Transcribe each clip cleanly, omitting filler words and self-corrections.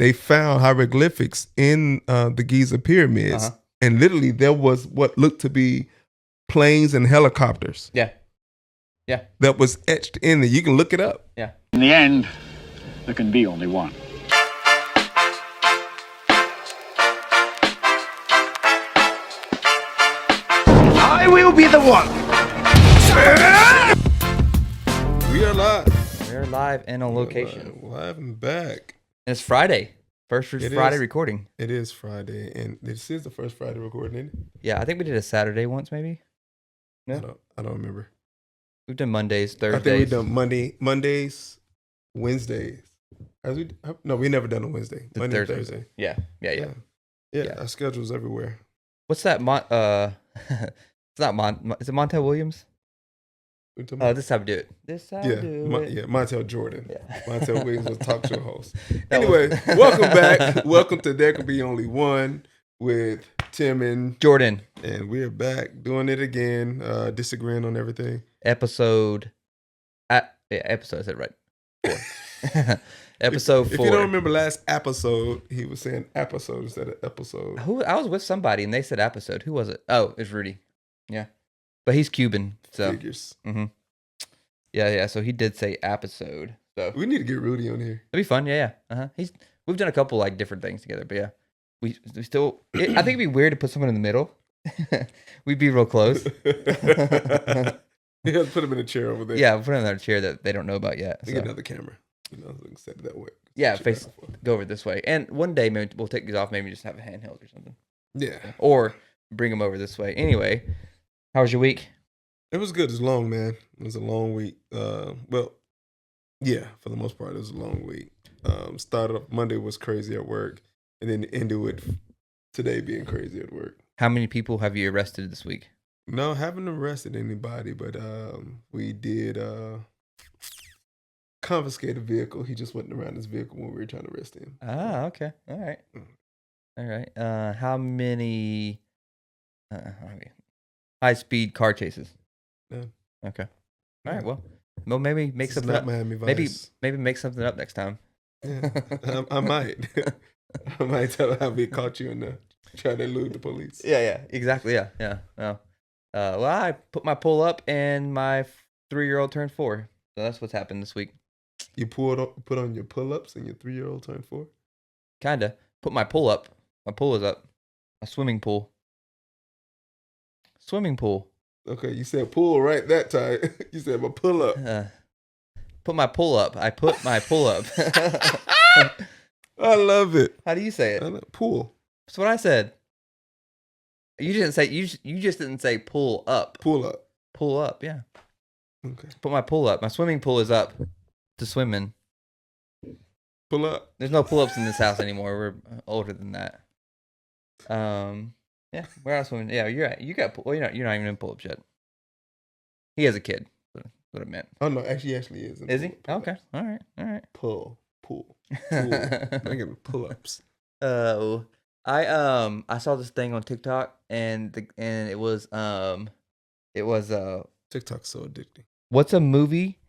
they found hieroglyphics in the Giza pyramids, and literally there was what looked to be planes and helicopters. Yeah. That was etched in there. You can look it up. Yeah. In the end, there can be only one. I will be the one. We are live. We're live and on location. Live and back. And it's Friday. First Friday recording. It is Friday, and this is the first Friday recording, isn't it? Yeah, I think we did a Saturday once, maybe. No? I don't remember. We've done Mondays, Thursdays. I think we've done Mondays, Wednesdays. No, we never done a Wednesday. Monday, Thursday. Yeah. Our schedule's everywhere. What's that? It's not Is it Montel Williams? This is how we do it. This is how we do it. Yeah, Montel Jordan. Yeah. Montel Williams was a talk show host. Anyway, welcome back. Welcome to There Could Be Only One with Tim and Jordan. And we're back doing it again, disagreeing on everything. Episode. I said it right. 4. Episode 4. If you don't remember last episode, he was saying episode instead of episode. I was with somebody and they said episode. Who was it? Oh, it's Rudy. Yeah. But he's Cuban, so. Figures. Mm-hmm. Yeah. So he did say episode. So we need to get Rudy on here. It'd be fun. Yeah. We've done a couple like different things together, but yeah, we still. I think it'd be weird to put someone in the middle. We'd be real close. Yeah, put him in a chair over there. Yeah, put him in another chair that they don't know about yet. Get another camera. Set it that way. Yeah, go over this way. And one day maybe we'll take these off. Maybe just have a handheld or something. Yeah. Or bring them over this way. Anyway, how was your week? It was good. It was long, man. It was a long week. Well, yeah, for the most part, it was a long week. Started off Monday was crazy at work, and then ended with today being crazy at work. How many people have you arrested this week? No, haven't arrested anybody, but we did confiscate a vehicle. He just wasn't around his vehicle when we were trying to arrest him. Ah, okay. All right. How many high-speed car chases? None. Okay. All right. Well, maybe make something up. Miami Vice. Maybe make something up next time. Yeah, I might. I might tell how we caught you and try to elude the police. Yeah. Exactly. Yeah. Well, I put my pull up and my 3-year-old turned 4. So that's what's happened this week. You put on your pull-ups and your 3-year-old turned 4? Kinda. Put my pull up. My pull is up. A swimming pool. Okay, you said pool right that time. You said my pull-up. Put my pull up. I put my pull up. I love it. How do you say it? Pool. That's what I said. You didn't say you just didn't say pull up. Pull up. Pull up, yeah. Okay. Put my pull up. My swimming pool is up to swim in. Pull up. There's no pull ups in this house anymore. We're older than that. Yeah, we're out swimming. Yeah, you're right. You got well, you're not even in pull ups yet. He has a kid. That's what I meant. Oh no, actually is. Is he? Okay. All right. Pool. Making pull ups. I saw this thing on TikTok and it was TikTok's so addicting. What's a movie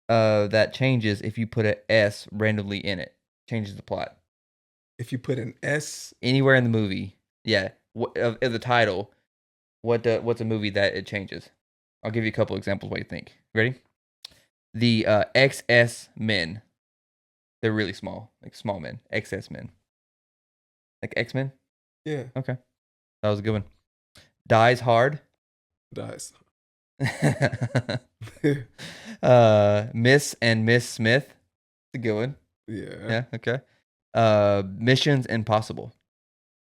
that changes if you put an S randomly in it? Changes the plot. If you put an S anywhere in the movie, yeah, of the title, what's a movie that it changes? I'll give you a couple examples. What you think? Ready? The XS Men. They're really small, like small men. XS Men. Like X-Men? Yeah. Okay. That was a good one. Dies Hard. Dies. Miss and Miss Smith. It's a good one. Yeah. Okay. Missions Impossible.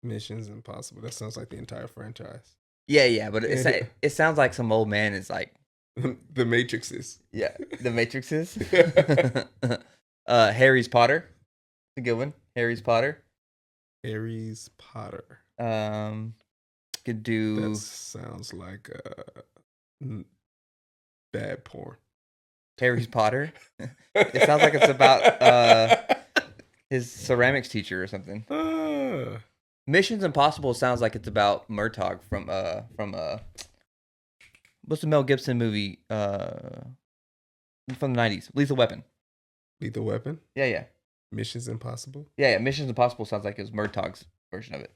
Missions Impossible. That sounds like the entire franchise. Yeah, but it sounds like some old man is like The Matrixes. Yeah, The Matrixes. Harry's Potter. It's a good one. Harry's Potter. Could do. That sounds like bad porn. Harry's Potter. It sounds like it's about his ceramics teacher or something. Missions Impossible sounds like it's about Murtaugh from what's the Mel Gibson movie from the 90s? Lethal Weapon. Lethal Weapon? Yeah. Missions Impossible. Yeah, Missions Impossible sounds like it was Murtaugh's version of it.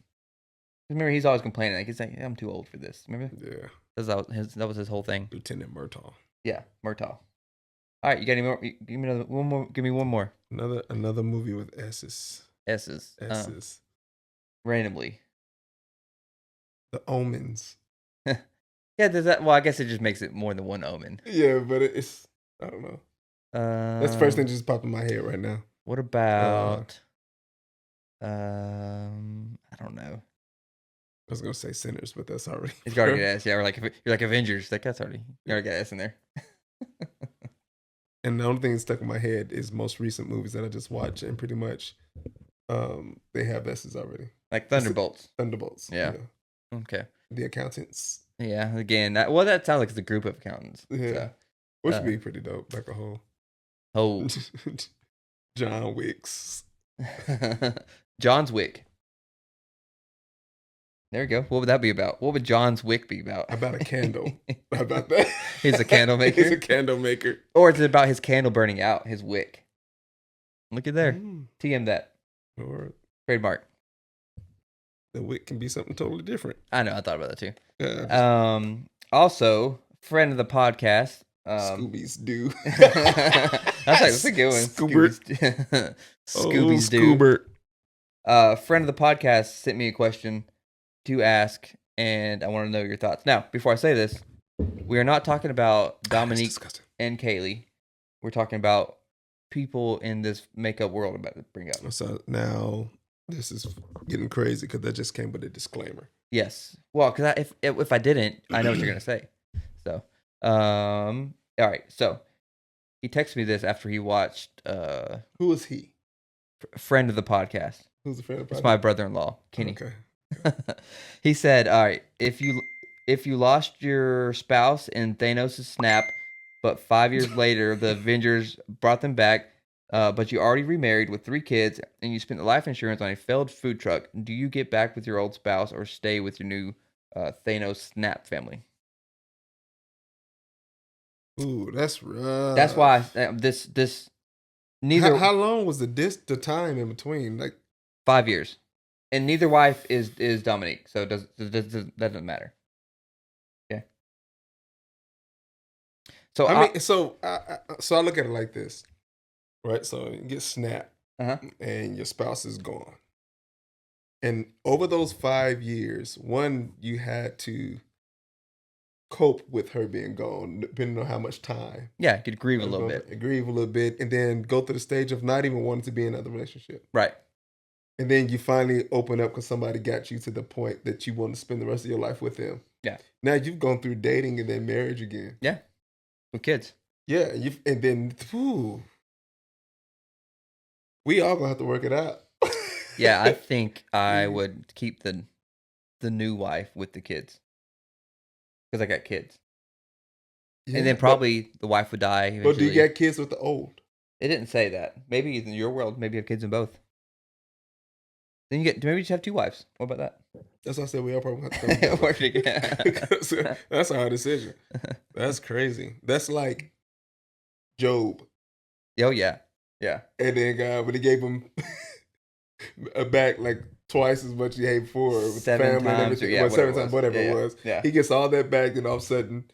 Remember, he's always complaining. Like, he's like, I'm too old for this. Remember? Yeah. That was his whole thing. Lieutenant Murtaugh. Yeah, Murtaugh. All right, you got any more? Give me one more. Give me one more. Another movie with S's. S's. S's. Randomly. The Omens. Yeah, does that? Well, I guess it just makes it more than one omen. Yeah, but it's I don't know. That's the first thing that just popped in my head right now. What about? I don't know. I was gonna say Sinners, but that's already. It's already got S. Yeah, or like you're like Avengers. Like that's already you already got S in there. And the only thing that's stuck in my head is most recent movies that I just watched, and pretty much, they have S's already. Like Thunderbolts. Thunderbolts. Yeah. Okay. The Accountants. Yeah. Again, that sounds like it's a group of accountants. Yeah. So, Which would be pretty dope, like a whole John Wicks. John's Wick. There we go. What would that be about? What would John's Wick be about? About a candle. How about that? He's a candle maker. He's a candle maker. Or it's about his candle burning out, his wick. Look at there. TM that. Or trademark. The wick can be something totally different. I know. I thought about that too. Yeah. Also, friend of the podcast. Scooby's Doo. That's a good one. Scoobert. Scooby's Doo. Scoobert. Friend of the podcast sent me a question to ask, and I want to know your thoughts. Now, before I say this, we are not talking about Dominique and Kaylee. We're talking about people in this makeup world I'm about to bring up. So now this is getting crazy because that just came with a disclaimer. Yes. Well, because if I didn't, I know what you're gonna say. So, all right. So he texted me this after he watched. Who is he? Friend of the podcast. Who's the friend of the podcast? It's my brother-in-law, Kenny. Okay. He said, "All right, if you lost your spouse in Thanos' snap, but 5 years later the Avengers brought them back, but you already remarried with 3 kids and you spent the life insurance on a failed food truck, do you get back with your old spouse or stay with your new Thanos snap family?" Ooh, that's rough. That's why this neither. How long was the time in between? Like 5 years, and neither wife is Dominique, so that doesn't matter. Okay. So I mean, so I look at it like this, right? So you get snapped, and your spouse is gone, and over those 5 years, one, you had to cope with her being gone, depending on how much time. Yeah, you could grieve a little bit. Grieve a little bit, and then go through the stage of not even wanting to be in another relationship. Right. And then you finally open up because somebody got you to the point that you want to spend the rest of your life with them. Yeah. Now you've gone through dating and then marriage again. Yeah. With kids. Yeah. And then, we all gonna have to work it out. Yeah, I think I would keep the new wife with the kids. Because I got kids. Yeah, and then probably the wife would die eventually. But do you get kids with the old? It didn't say that. Maybe in your world, maybe you have kids in both. Then maybe you just have 2 wives. What about that? That's what I said. We all probably have to work together. That's our decision. That's crazy. That's like Job. Oh yeah, yeah. And then God, when he gave him back like twice as much he had before with 7 family times, and everything. yeah, whatever 7 times, whatever it was. Yeah. He gets all that back, and all of a sudden,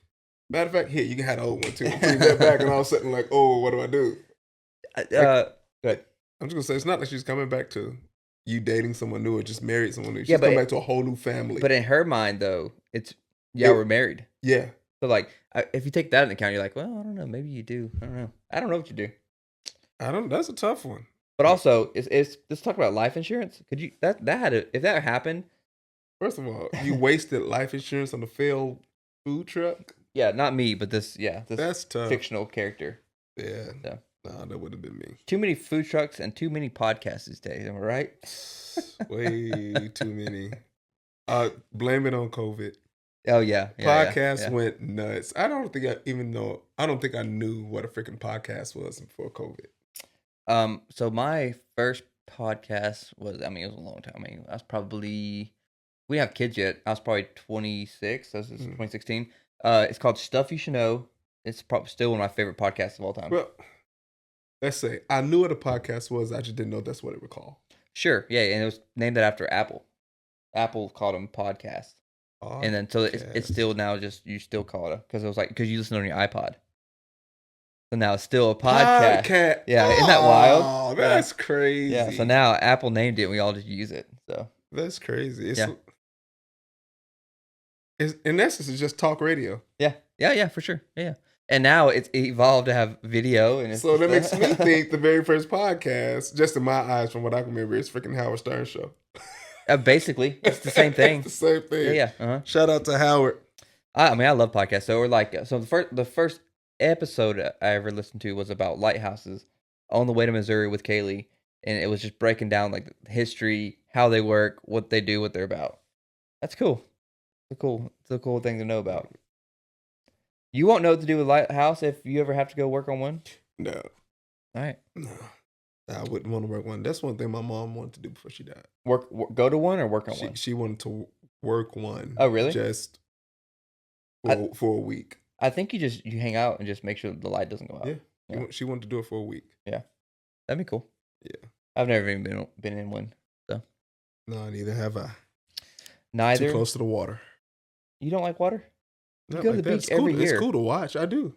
matter of fact, here you can have the old one too. Bring that back, and all of a sudden, like, oh, what do I do? Good. I'm just gonna say it's not like she's coming back to you dating someone new or just married someone new. She's coming back to a whole new family. But in her mind, though, we're married. Yeah. So like, if you take that into account, you're like, well, I don't know, maybe you do. I don't know. I don't know what you do. That's a tough one. But also, let's talk about life insurance. Could you if that happened? First of all, you wasted life insurance on the failed food truck. Yeah, not me, but this that's tough. Fictional character. Yeah. So. No, that would have been me. Too many food trucks and too many podcasts these days. Am I right? Way too many. Blame it on COVID. Oh yeah. Podcasts went nuts. I don't think I knew what a freaking podcast was before COVID. So my first podcast was, it was a long time. I was probably, we didn't have kids yet. I was probably 26. This is 2016. It's called Stuff You Should Know. It's probably still one of my favorite podcasts of all time. Well, let's say I knew what a podcast was. I just didn't know that's what it would call. Sure, yeah, and it was named that after Apple. Apple called them podcasts, and then so it's still now just you still call it because it was like because you listen on your iPod. So now it's still a podcast. Yeah, isn't that wild? Oh, that's crazy. Yeah, so now Apple named it, and we all just use it. So that's crazy. Yeah. It's in essence, it's just talk radio. Yeah, for sure. Yeah. And now it's evolved to have video, and it's So that makes me think the very first podcast, just in my eyes, from what I can remember, is freaking Howard Stern show. Basically, it's the same thing. It's the same thing. Yeah. Uh-huh. Shout out to Howard. I mean, I love podcasts. So we're like, the first episode I ever listened to was about lighthouses on the way to Missouri with Kaylee, and it was just breaking down like history, how they work, what they do, what they're about. That's cool. It's a cool thing to know about. You won't know what to do with lighthouse if you ever have to go work on one. No. All right. No. I wouldn't want to work one. That's one thing my mom wanted to do before she died. Go to one or work on one? She wanted to work one. Oh, really? Just for a week. I think you hang out and just make sure the light doesn't go out. Yeah. She wanted to do it for a week. Yeah. That'd be cool. Yeah. I've never even been in one. So. No, neither have I. Neither. Too close to the water. You don't like water? You Not go like to the that. beach every year. It's cool to watch. I do.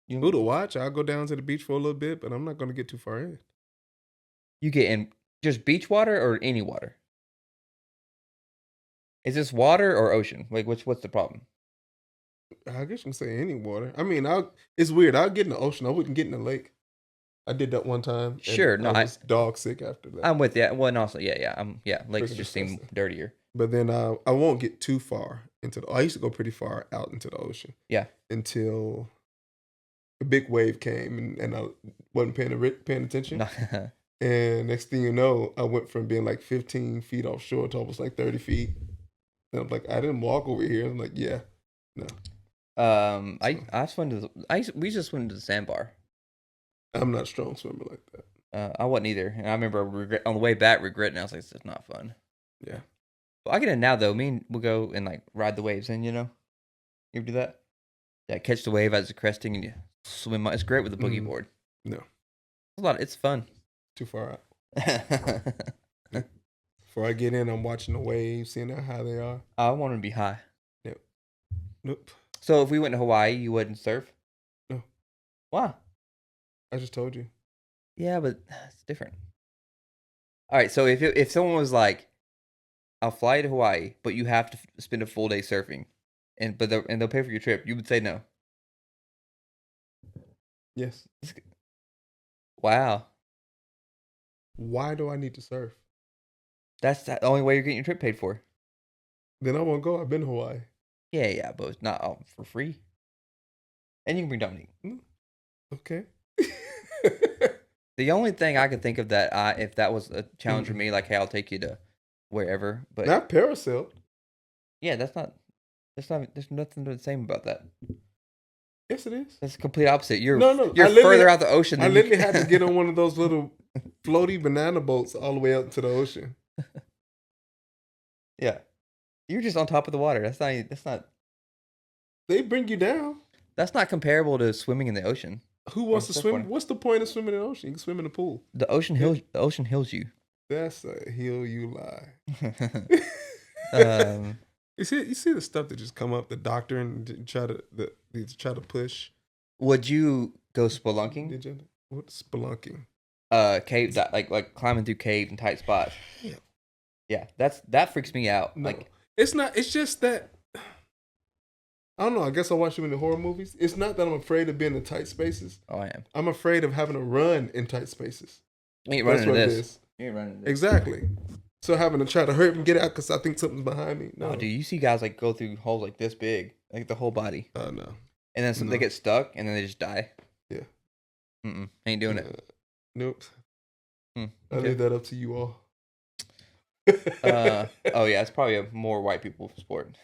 You Cool to watch. I'll go down to the beach for a little bit, but I'm not going to get too far in. You get in just beach water or any water? Is this water or ocean? Like, what's the problem? I guess you can say any water. I mean, it's weird. I'll get in the ocean. I wouldn't get in the lake. I did that one time. Sure. No, I was dog sick after that. I'm with you. Well, and also, yeah. Lakes just seem disgusting. dirtier. But then I won't get too far into I used to go pretty far out into the ocean. Yeah. Until a big wave came and I wasn't paying attention. And next thing you know, I went from being like 15 feet offshore to almost like 30 feet. And I'm like, I didn't walk over here. I'm like, yeah, no. We just went to the sandbar. I'm not a strong swimmer like that. I wasn't either, and I remember on the way back regretting. I was like, "This is not fun." Yeah. Well, I get it now though. We'll go and like ride the waves, and you ever do that? Yeah, catch the wave as it's cresting, and you swim. It's great with the boogie board. No, It's fun. Too far out. Before I get in, I'm watching the waves, seeing how they are. I want to be high. Nope. So if we went to Hawaii, you wouldn't surf? No. Why? I just told you. Yeah, but it's different. All right, so if someone was like, "I'll fly to Hawaii, but you have to spend a full day surfing," and they'll pay for your trip, you would say no. Yes. Wow. Why do I need to surf? That's the only way you're getting your trip paid for. Then I won't go. I've been to Hawaii. Yeah, but it's not all for free. And you can bring Dominique. Okay. The only thing I could think of that if that was a challenge for me, like, hey, I'll take you to wherever, but not parasail. Yeah, there's nothing the same about that. Yes, it is. That's the complete opposite. You're No. You're further out the ocean. I literally had to get on one of those little floaty banana boats all the way out into the ocean. Yeah, you're just on top of the water. That's not. They bring you down. That's not comparable to swimming in the ocean. Who wants to swim? What's the point of swimming in the ocean? You can swim in the pool. The ocean heals. The ocean heals you. That's a heal you lie. You see the stuff that just come up. The doctor and try to push. Would you go spelunking? What's spelunking? Caves like climbing through caves and tight spots. Yeah, that freaks me out. No, like it's not. It's just that I don't know. I guess I watch too many horror movies. It's not that I'm afraid of being in tight spaces. Oh, I am. I'm afraid of having to run in tight spaces. You ain't running into this. You ain't running into this. Exactly. So having to try to hurt and get out because I think something's behind me. No, oh, dude, you see guys like go through holes like this big, like the whole body. Oh no. And then they get stuck and then they just die. Yeah. Ain't doing it. Nope. Okay. I leave that up to you all. Oh yeah, it's probably a more white people sport.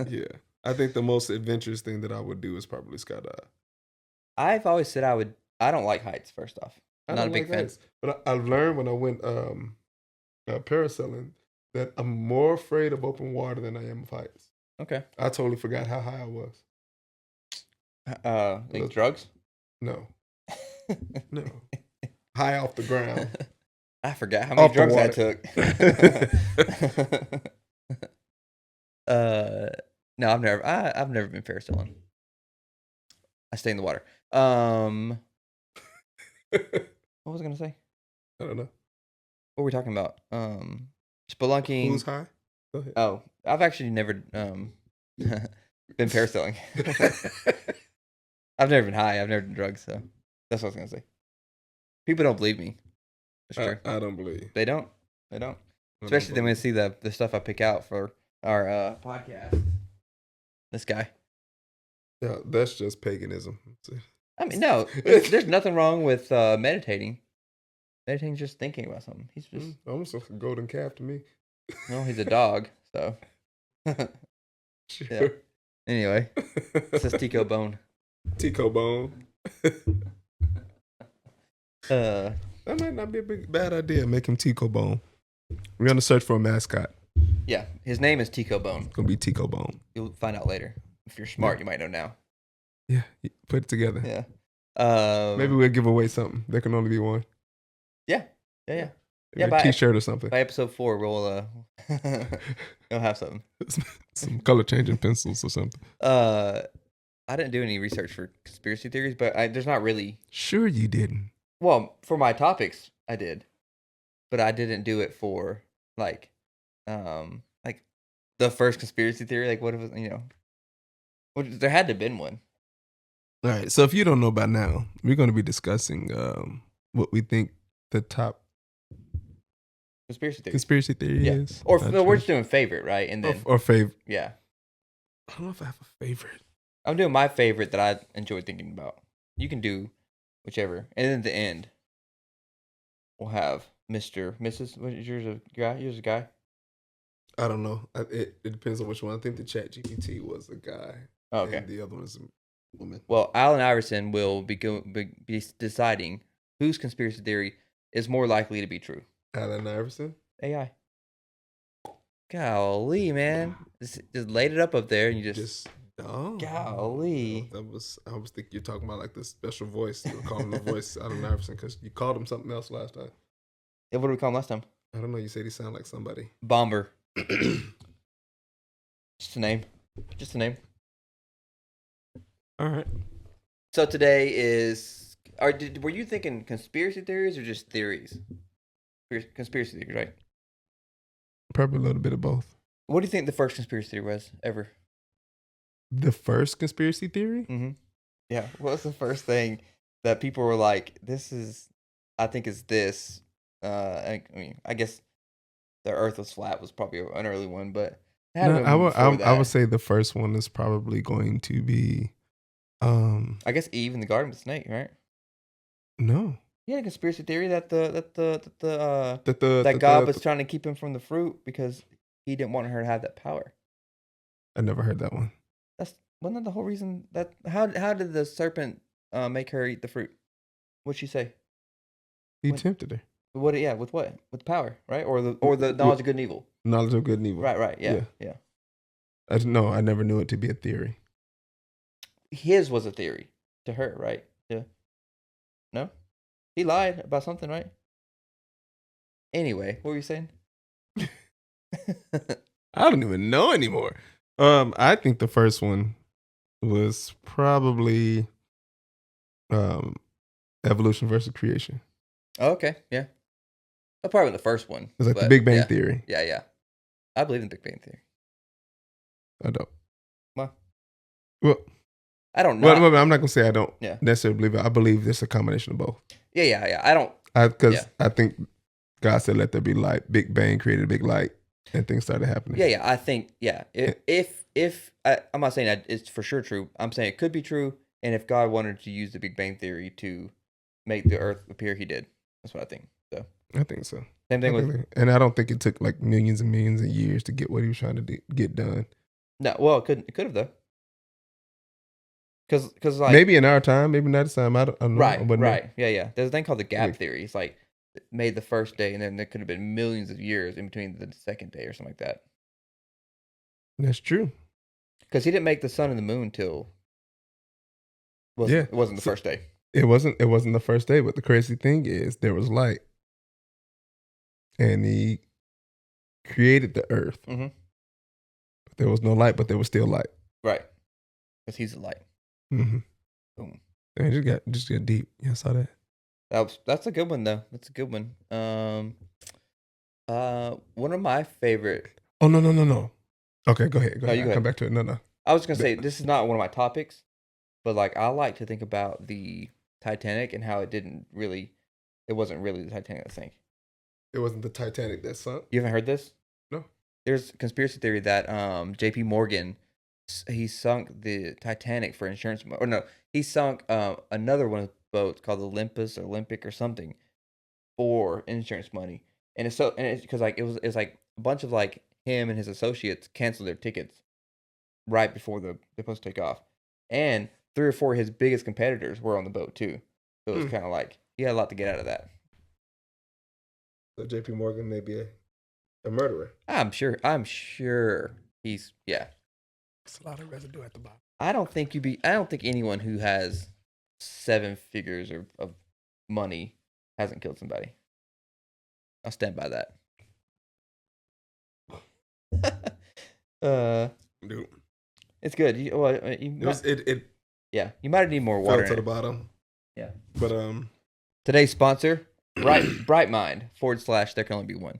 Yeah, I think the most adventurous thing that I would do is probably skydive. I've always said I don't like heights. First off, I'm not a big fan. Heights, but I learned when I went parasailing that I'm more afraid of open water than I am of heights. Okay. I totally forgot how high I was. Like drugs? No. No. High off the ground. I forgot how many Off the drugs I water. took. No, I've never been parasailing. I stay in the water. What was I gonna say? I don't know. What were we talking about? Spelunking. Who's high? Go ahead. Oh, I've actually never been parasailing. I've never been high. I've never done drugs, so that's what I was gonna say. People don't believe me. That's true. I don't believe. They don't. Especially then when they see the stuff I pick out for our podcast. This guy. Yeah, that's just paganism. I mean, no, there's nothing wrong with meditating. Meditating's just thinking about something. He's just almost like a golden calf to me. well, he's a dog, so Sure. yeah. Anyway, this is Tico Bone. Tico Bone. Uh, That might not be a bad idea. Make him Tico Bone. We're gonna search for a mascot. yeah, his name is Tico Bone. It's gonna be Tico Bone. You'll find out later. If you're smart, you might know now. Yeah, put it together. Yeah. Maybe we'll give away something. There can only be one. Yeah. Maybe Yeah, a T-shirt or something. By episode 4, we'll we'll have something. Some color changing pencils or something. I didn't do any research for conspiracy theories, but there's not really. Sure, you didn't. Well, for my topics, I did, but I didn't do it for like the first conspiracy theory. Like, what if there had to have been one. All right. So if you don't know by now, we're going to be discussing what we think the top conspiracy theory is. Or we're just doing favorite, right? And then or favorite. Yeah. I don't know if I have a favorite. I'm doing my favorite that I enjoy thinking about. You can do whichever, and then at the end, we'll have Mr. Mrs. What is yours? A guy? Yours a guy? I don't know. It depends on which one. I think the ChatGPT was a guy. Oh, okay. And the other one is a woman. Well, Allen Iverson will be deciding whose conspiracy theory is more likely to be true. Allen Iverson? AI. Golly, man. Just laid it up there and you just oh. Golly. I was thinking you're talking about like the special voice. You were calling the voice Allen Iverson because you called him something else last time. Yeah, what did we call him last time? I don't know. You said he sounded like somebody. Bomber. Just a name. All right. So today is. Were you thinking conspiracy theories or just theories? Conspiracy theories, right? Probably a little bit of both. What do you think the first conspiracy theory was ever? The first conspiracy theory? Mm-hmm. Yeah. What was the first thing that people were like, "This is, I think, is this." I mean, I guess the Earth was flat was probably an early one, but I would say the first one is probably going to be. I guess Eve in the garden with the snake, right? No. He had a conspiracy theory that God was trying to keep him from the fruit because he didn't want her to have that power. I never heard that one. Wasn't that the whole reason that how did the serpent make her eat the fruit? What'd she say? He tempted her. What? Yeah, with what? With power, right? Or the knowledge of good and evil. Knowledge of good and evil. Right. Yeah. I never knew it to be a theory. His was a theory to her, right? Yeah. No, he lied about something, right? Anyway, what were you saying? I don't even know anymore. I think the first one was probably evolution versus creation. Oh, okay, yeah. That's probably the first one. It's like the Big Bang Theory. Yeah. I believe in the Big Bang Theory. I don't. Well, I don't know. Well, I'm not gonna say I don't necessarily believe it. I believe it's a combination of both. Yeah. I don't. I think God said, "Let there be light." Big Bang created a big light, and things started happening. Yeah. I think if I'm not saying that it's for sure true. I'm saying it could be true, and if God wanted to use the Big Bang Theory to make the Earth appear, He did. That's what I think. So I think so. Same thing with, and I don't think it took like millions and millions of years to get what He was trying to get done. No, well, it could have though. Because like maybe in our time, maybe not this time. I don't know. Right. Yeah. There's a thing called the gap theory. It's like made the first day, and then there could have been millions of years in between the second day or something like that. That's true. Because He didn't make the sun and the moon till it wasn't the first day. It wasn't the first day, but the crazy thing is there was light. And he created the earth. Mm-hmm. There was no light, but there was still light. Right. Because he's the light. Mm-hmm. Boom. And it just got deep. Yeah, I saw that. That's a good one though. That's a good one. One of my favorite. Oh no. Okay, go ahead. No, you go I'll ahead. come back to it. No. I was gonna say this is not one of my topics, but like I like to think about the Titanic and how it wasn't really the Titanic that sank. It wasn't the Titanic that sunk. You haven't heard this? No. There's a conspiracy theory that J.P. Morgan he sunk the Titanic for insurance or no, he sunk another one of the boats called Olympus or Olympic or something for insurance money. And it's because like it's like a bunch of like him and his associates canceled their tickets right before they're supposed to take off. And 3 or 4 of his biggest competitors were on the boat too. So it was kind of like he had a lot to get out of that. So J.P. Morgan may be a murderer. I'm sure he's It's a lot of residue at the bottom. I don't think anyone who has 7 figures of money hasn't killed somebody. I'll stand by that. Dude. It's good. You might need more water. Fell to the bottom. Yeah. But Today's sponsor, Bright Mind / there can only be one.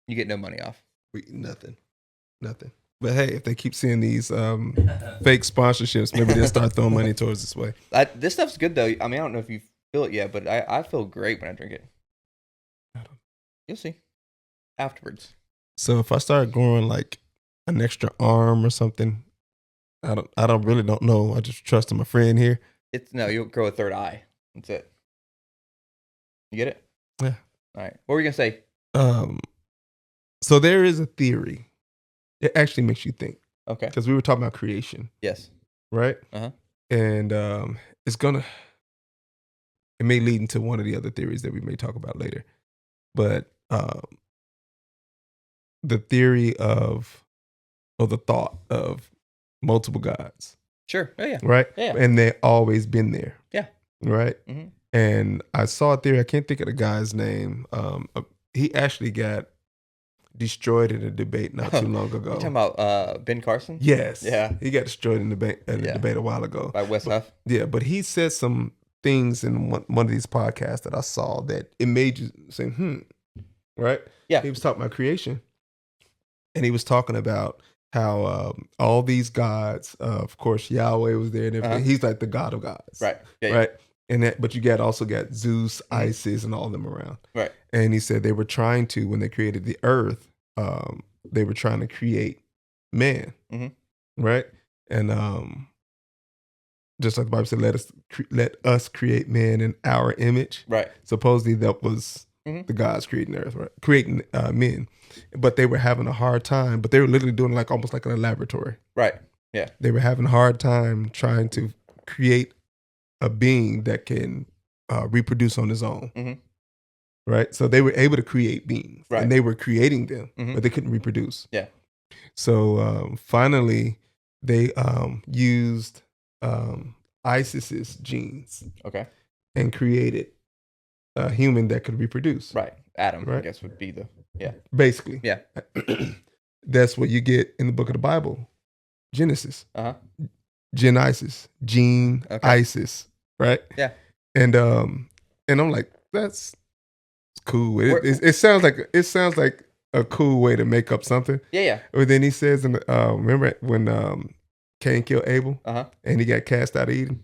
You get no money off. Nothing. But hey, if they keep seeing these fake sponsorships, maybe they'll start throwing money towards this way. This stuff's good though. I mean, I don't know if you feel it yet, but I feel great when I drink it. You'll see afterwards. So if I start growing like an extra arm or something, I don't know. I just trust in my friend here. You'll grow a third eye. That's it. You get it? Yeah. All right. What were you gonna say? So there is a theory. It actually makes you think. Okay. Because we were talking about creation. Yes. Right? Uh-huh. And it may lead into one of the other theories that we may talk about later. But the theory or the thought of multiple gods. Sure. Oh, yeah. Right? Yeah. And they've always been there. Yeah. Right? Mm-hmm. And I saw a theory. I can't think of the guy's name. He actually got destroyed in a debate not too long ago. You talking about Ben Carson? Yes. Yeah. He got destroyed in a debate a while ago. By Wes Huff? Yeah, but he said some things in one of these podcasts that I saw that it made you say, right? Yeah. He was talking about creation. And he was talking about how all these gods, of course, Yahweh was there and everything. He's like the God of gods. Right. Yeah, right. And but you also got Zeus, Isis, and all of them around. Right. And he said they were trying to, when they created the earth, they were trying to create man. Mm-hmm. Right. And just like the Bible said, let us create man in our image. Right. Supposedly that was the gods creating the earth, right? Creating men. But they were having a hard time, but they were literally doing like almost like in a laboratory. Right. Yeah. They were having a hard time trying to create a being that can reproduce on his own. Mm-hmm. Right. So they were able to create beings, right, and they were creating them, but they couldn't reproduce. Yeah. So finally they used Isis's genes. Okay. And created a human that could reproduce. Right. Adam, right? I guess would be basically. Yeah. That's what you get in the book of the Bible. Genesis. Uh-huh. Genesis. Gene, okay. Isis. Right? Yeah. And I'm like, that's cool. It sounds like a cool way to make up something. Yeah, yeah. But then he says remember when Cain killed Abel? And he got cast out of Eden?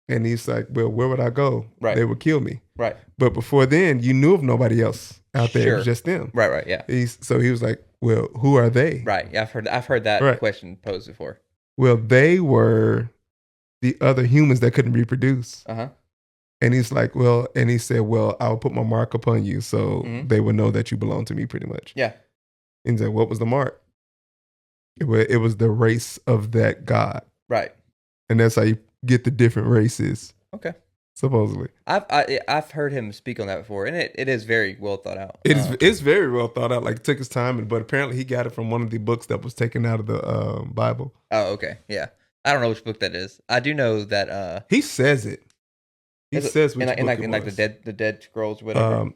And he's like, well, where would I go? Right. They would kill me. Right. But before then, you knew of nobody else out there. It was just them. Right, right, yeah. So he was like, well, who are they? Right. Yeah, I've heard that question posed before. Well, they were the other humans that couldn't reproduce. And he's like, well, and he said, well, I'll put my mark upon you so they would know that you belong to me pretty much. Yeah. And he said, what was the mark? It was the race of that God. Right. And that's how you get the different races. Okay. Supposedly. I've heard him speak on that before, and it is very well thought out. It's very well thought out. Like, it took his time, but apparently he got it from one of the books that was taken out of the Bible. Oh, okay. Yeah. I don't know which book that is. I do know that He says it. He says which in book like it was. the Dead Scrolls, whatever.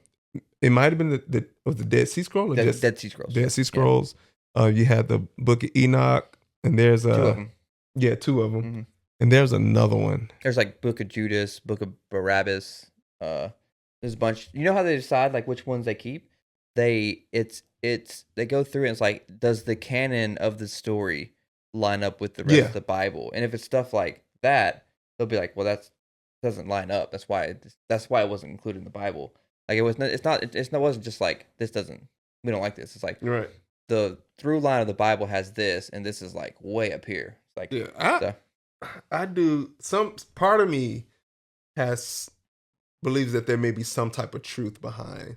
It might have been the Dead Sea Scroll or just Dead Sea Scrolls. Dead Sea Scrolls. You had the Book of Enoch, and there's Two of them. Yeah, two of them, Mm-hmm. and there's another one. There's like Book of Judas, Book of Barabbas. There's a bunch. You know how they decide like which ones they keep? They go through and it's like, does the canon of the story line up with the rest of the Bible? And if it's stuff like that, they'll be like, well, that doesn't line up. That's why it wasn't included in the Bible. Like it wasn't just like we don't like this. It's like Right. The through line of the Bible has this, and this is like way up here. It's like I do. Some part of me believes that there may be some type of truth behind.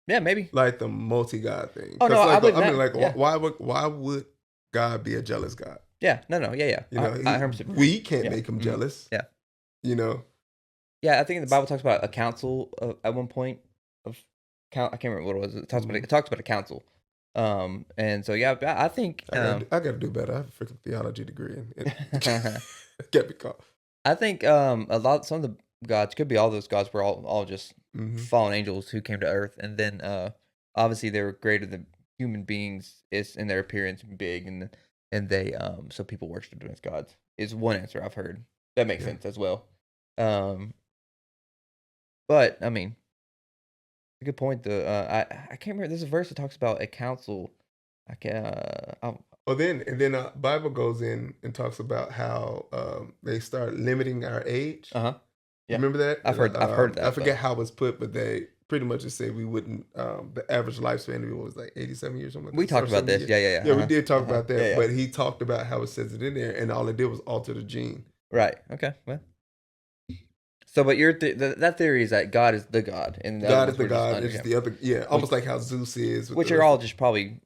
Yeah, maybe like the multi-God thing. Oh no, like, I mean, like, yeah. why would God be a jealous God? Yeah, no, yeah. You know, we can't make him jealous. Yeah, you know. Yeah, I think the Bible talks about a council at one point of count. I can't remember what it was. It talks about a council. And so yeah, I think I got to do better. I have a freaking theology degree, and get me caught. I think some of the gods could be all those gods were all just fallen angels who came to Earth, and then obviously they were greater than human beings is in their appearance, big, and they so people worshipped them as gods. Is one answer I've heard. That makes sense as well. But I mean, a good point. I can't remember. There's a verse that talks about a council. I can. Then Bible goes in and talks about how they start limiting our age. Yeah. Remember that? I've heard that. I forget how it was put, but they pretty much just said we wouldn't. The average lifespan of people was like 87 years. Something like we talked about this. Years. Yeah, we did talk about that. Yeah. But he talked about how it says it in there, and all it did was alter the gene. Right. Okay. Well. So, but that theory is that God is the God, and God is the God. It's the other, almost like how Zeus is. Which are all just probably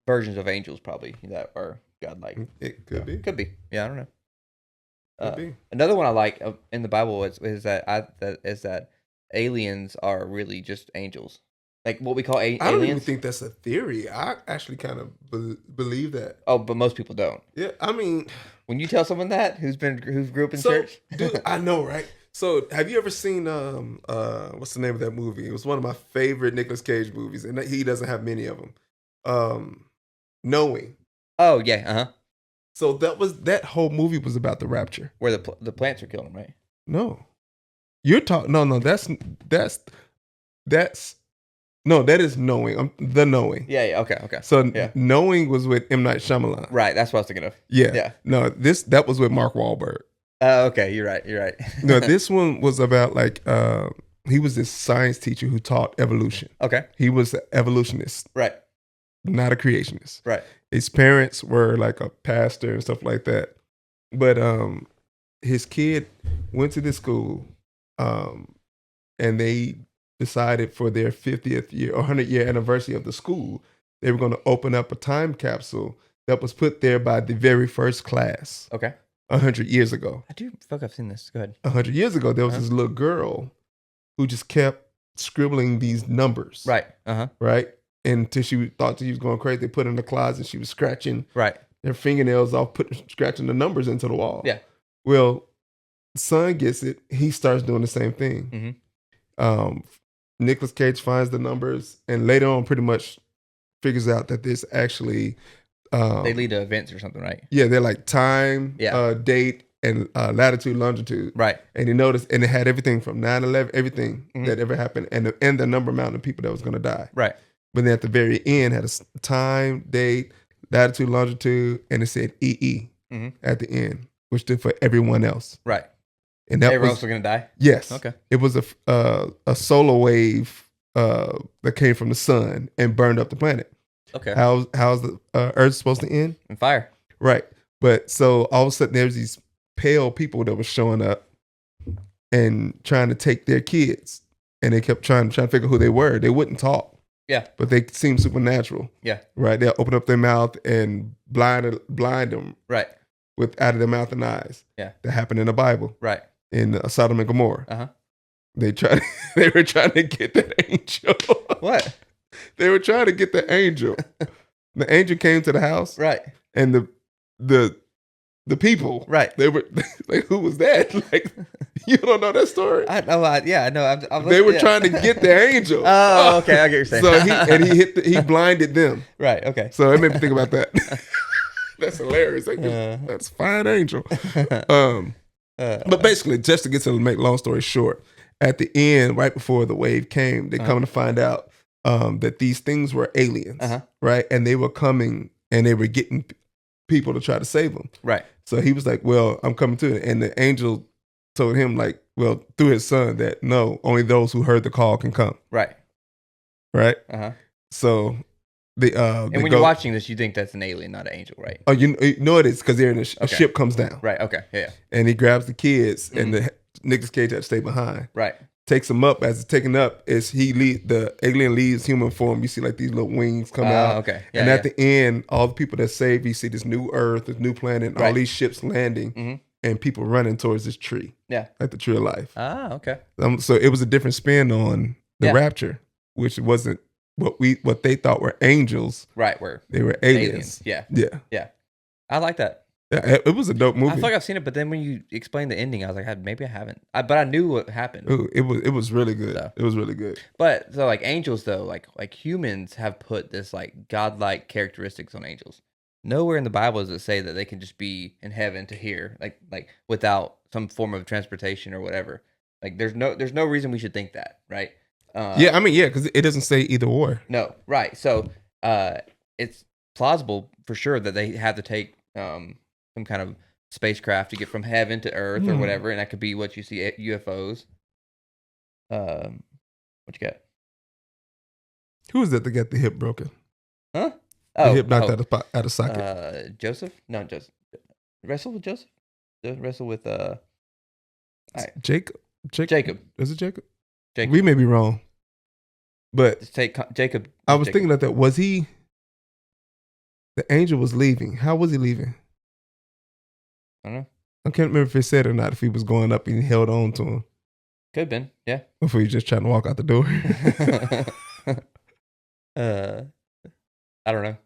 versions of angels, probably that are godlike. It could be. Could be. Yeah, I don't know. Could be. Another one I like in the Bible is that aliens are really just angels, like what we call aliens. I don't even think that's a theory. I actually kind of believe that. Oh, but most people don't. Yeah, I mean, when you tell someone that who grew up in church, dude, I know, right? So, have you ever seen what's the name of that movie? It was one of my favorite Nicolas Cage movies, and he doesn't have many of them. Knowing. Oh yeah, So that whole movie was about the rapture, where the plants are killing him, right? No, you're talking. No, that is Knowing. The Knowing. Yeah. Okay. So Knowing was with M. Night Shyamalan. Right, that's what I was thinking of. Yeah. No, that was with Mark Wahlberg. Okay, you're right. No, this one was about like he was this science teacher who taught evolution. Okay. He was an evolutionist. Right. Not a creationist. Right. His parents were like a pastor and stuff like that. But his kid went to this school and they decided for their 50th year or 100-year anniversary of the school, they were going to open up a time capsule that was put there by the very first class. Okay. 100 years ago. I do feel like I've seen this. Go ahead. 100 years ago, there was this little girl who just kept scribbling these numbers. Right. Right. Until she thought she was going crazy. They put her in the closet. She was scratching her fingernails off, scratching the numbers into the wall. Yeah. Well, son gets it. He starts doing the same thing. Nicolas Cage finds the numbers and later on pretty much figures out that this actually... they lead to events or something, right? Yeah, they're like time, date, and latitude, longitude. Right. And he noticed, and it had everything from 9/11, everything that ever happened, and the number amount of people that was going to die. Right. But then at the very end, had a time, date, latitude, longitude, and it said EE at the end, which stood for everyone else. Right. And that everyone else was going to die? Yes. Okay. It was a solar wave that came from the sun and burned up the planet. Okay. How's the Earth supposed to end? In fire. Right. But so all of a sudden there's these pale people that were showing up and trying to take their kids. And they kept trying to figure who they were. They wouldn't talk. Yeah. But they seemed supernatural. Yeah. Right. They'll open up their mouth and blind them. Right. With out of their mouth and eyes. Yeah. That happened in the Bible. Right. In Sodom and Gomorrah. They were trying to get that angel. What? They were trying to get the angel. The angel came to the house. Right. And the the people. Right. They were like, who was that? Like, you don't know that story? I know. I know. They were trying to get the angel. Oh, okay. I get what you're saying. So he blinded them. Right. Okay. So it made me think about that. That's hilarious. Like, that's fine angel. But basically, just to get to make long story short, at the end, right before the wave came, they come to find out that these things were aliens, right? And they were coming and they were getting people to try to save them. Right. So he was like, well, I'm coming to it. And the angel told him, like, well, through his son, that no, only those who heard the call can come. Right. Right? So and when you're watching this, you think that's an alien, not an angel, right? Oh, you know it is because they're in a ship comes down. Right. Okay. Yeah. And he grabs the kids, and the Nicolas Cage had to stay behind. Right. Takes them up. As it's taken up, the alien leaves human form. You see like these little wings come out. Okay. Yeah, and at the end, all the people that saved, you see this new Earth, this new planet, and all these ships landing, and people running towards this tree. Yeah. Like the tree of life. Okay. So it was a different spin on the rapture, which wasn't what they thought were angels. Right. They were aliens. Yeah. Yeah. I like that. Yeah, it was a dope movie. I feel like I've seen it, but then when you explained the ending, I was like, maybe I haven't. But I knew what happened. Ooh, it was really good. So. It was really good. But so like angels though, like humans have put this like godlike characteristics on angels. Nowhere in the Bible does it say that they can just be in heaven to here, like without some form of transportation or whatever. Like there's no reason we should think that, right? Because it doesn't say either or. No, right. So it's plausible for sure that they have to take some kind of spacecraft to get from heaven to Earth or whatever, and that could be what you see at UFOs. What you got? Who was that got the hip broken? Huh? The hip knocked out of socket. Joseph? No, Joseph. Wrestle with Joseph? Wrestle with Jacob. Is it Jacob? Jacob. We may be wrong, but just take Jacob. I was thinking about that. Was he? The angel was leaving. How was he leaving? I don't know. I can't remember if he said or not. If he was going up and he held on to him. Could have been, yeah. Or if he was just trying to walk out the door. I don't know.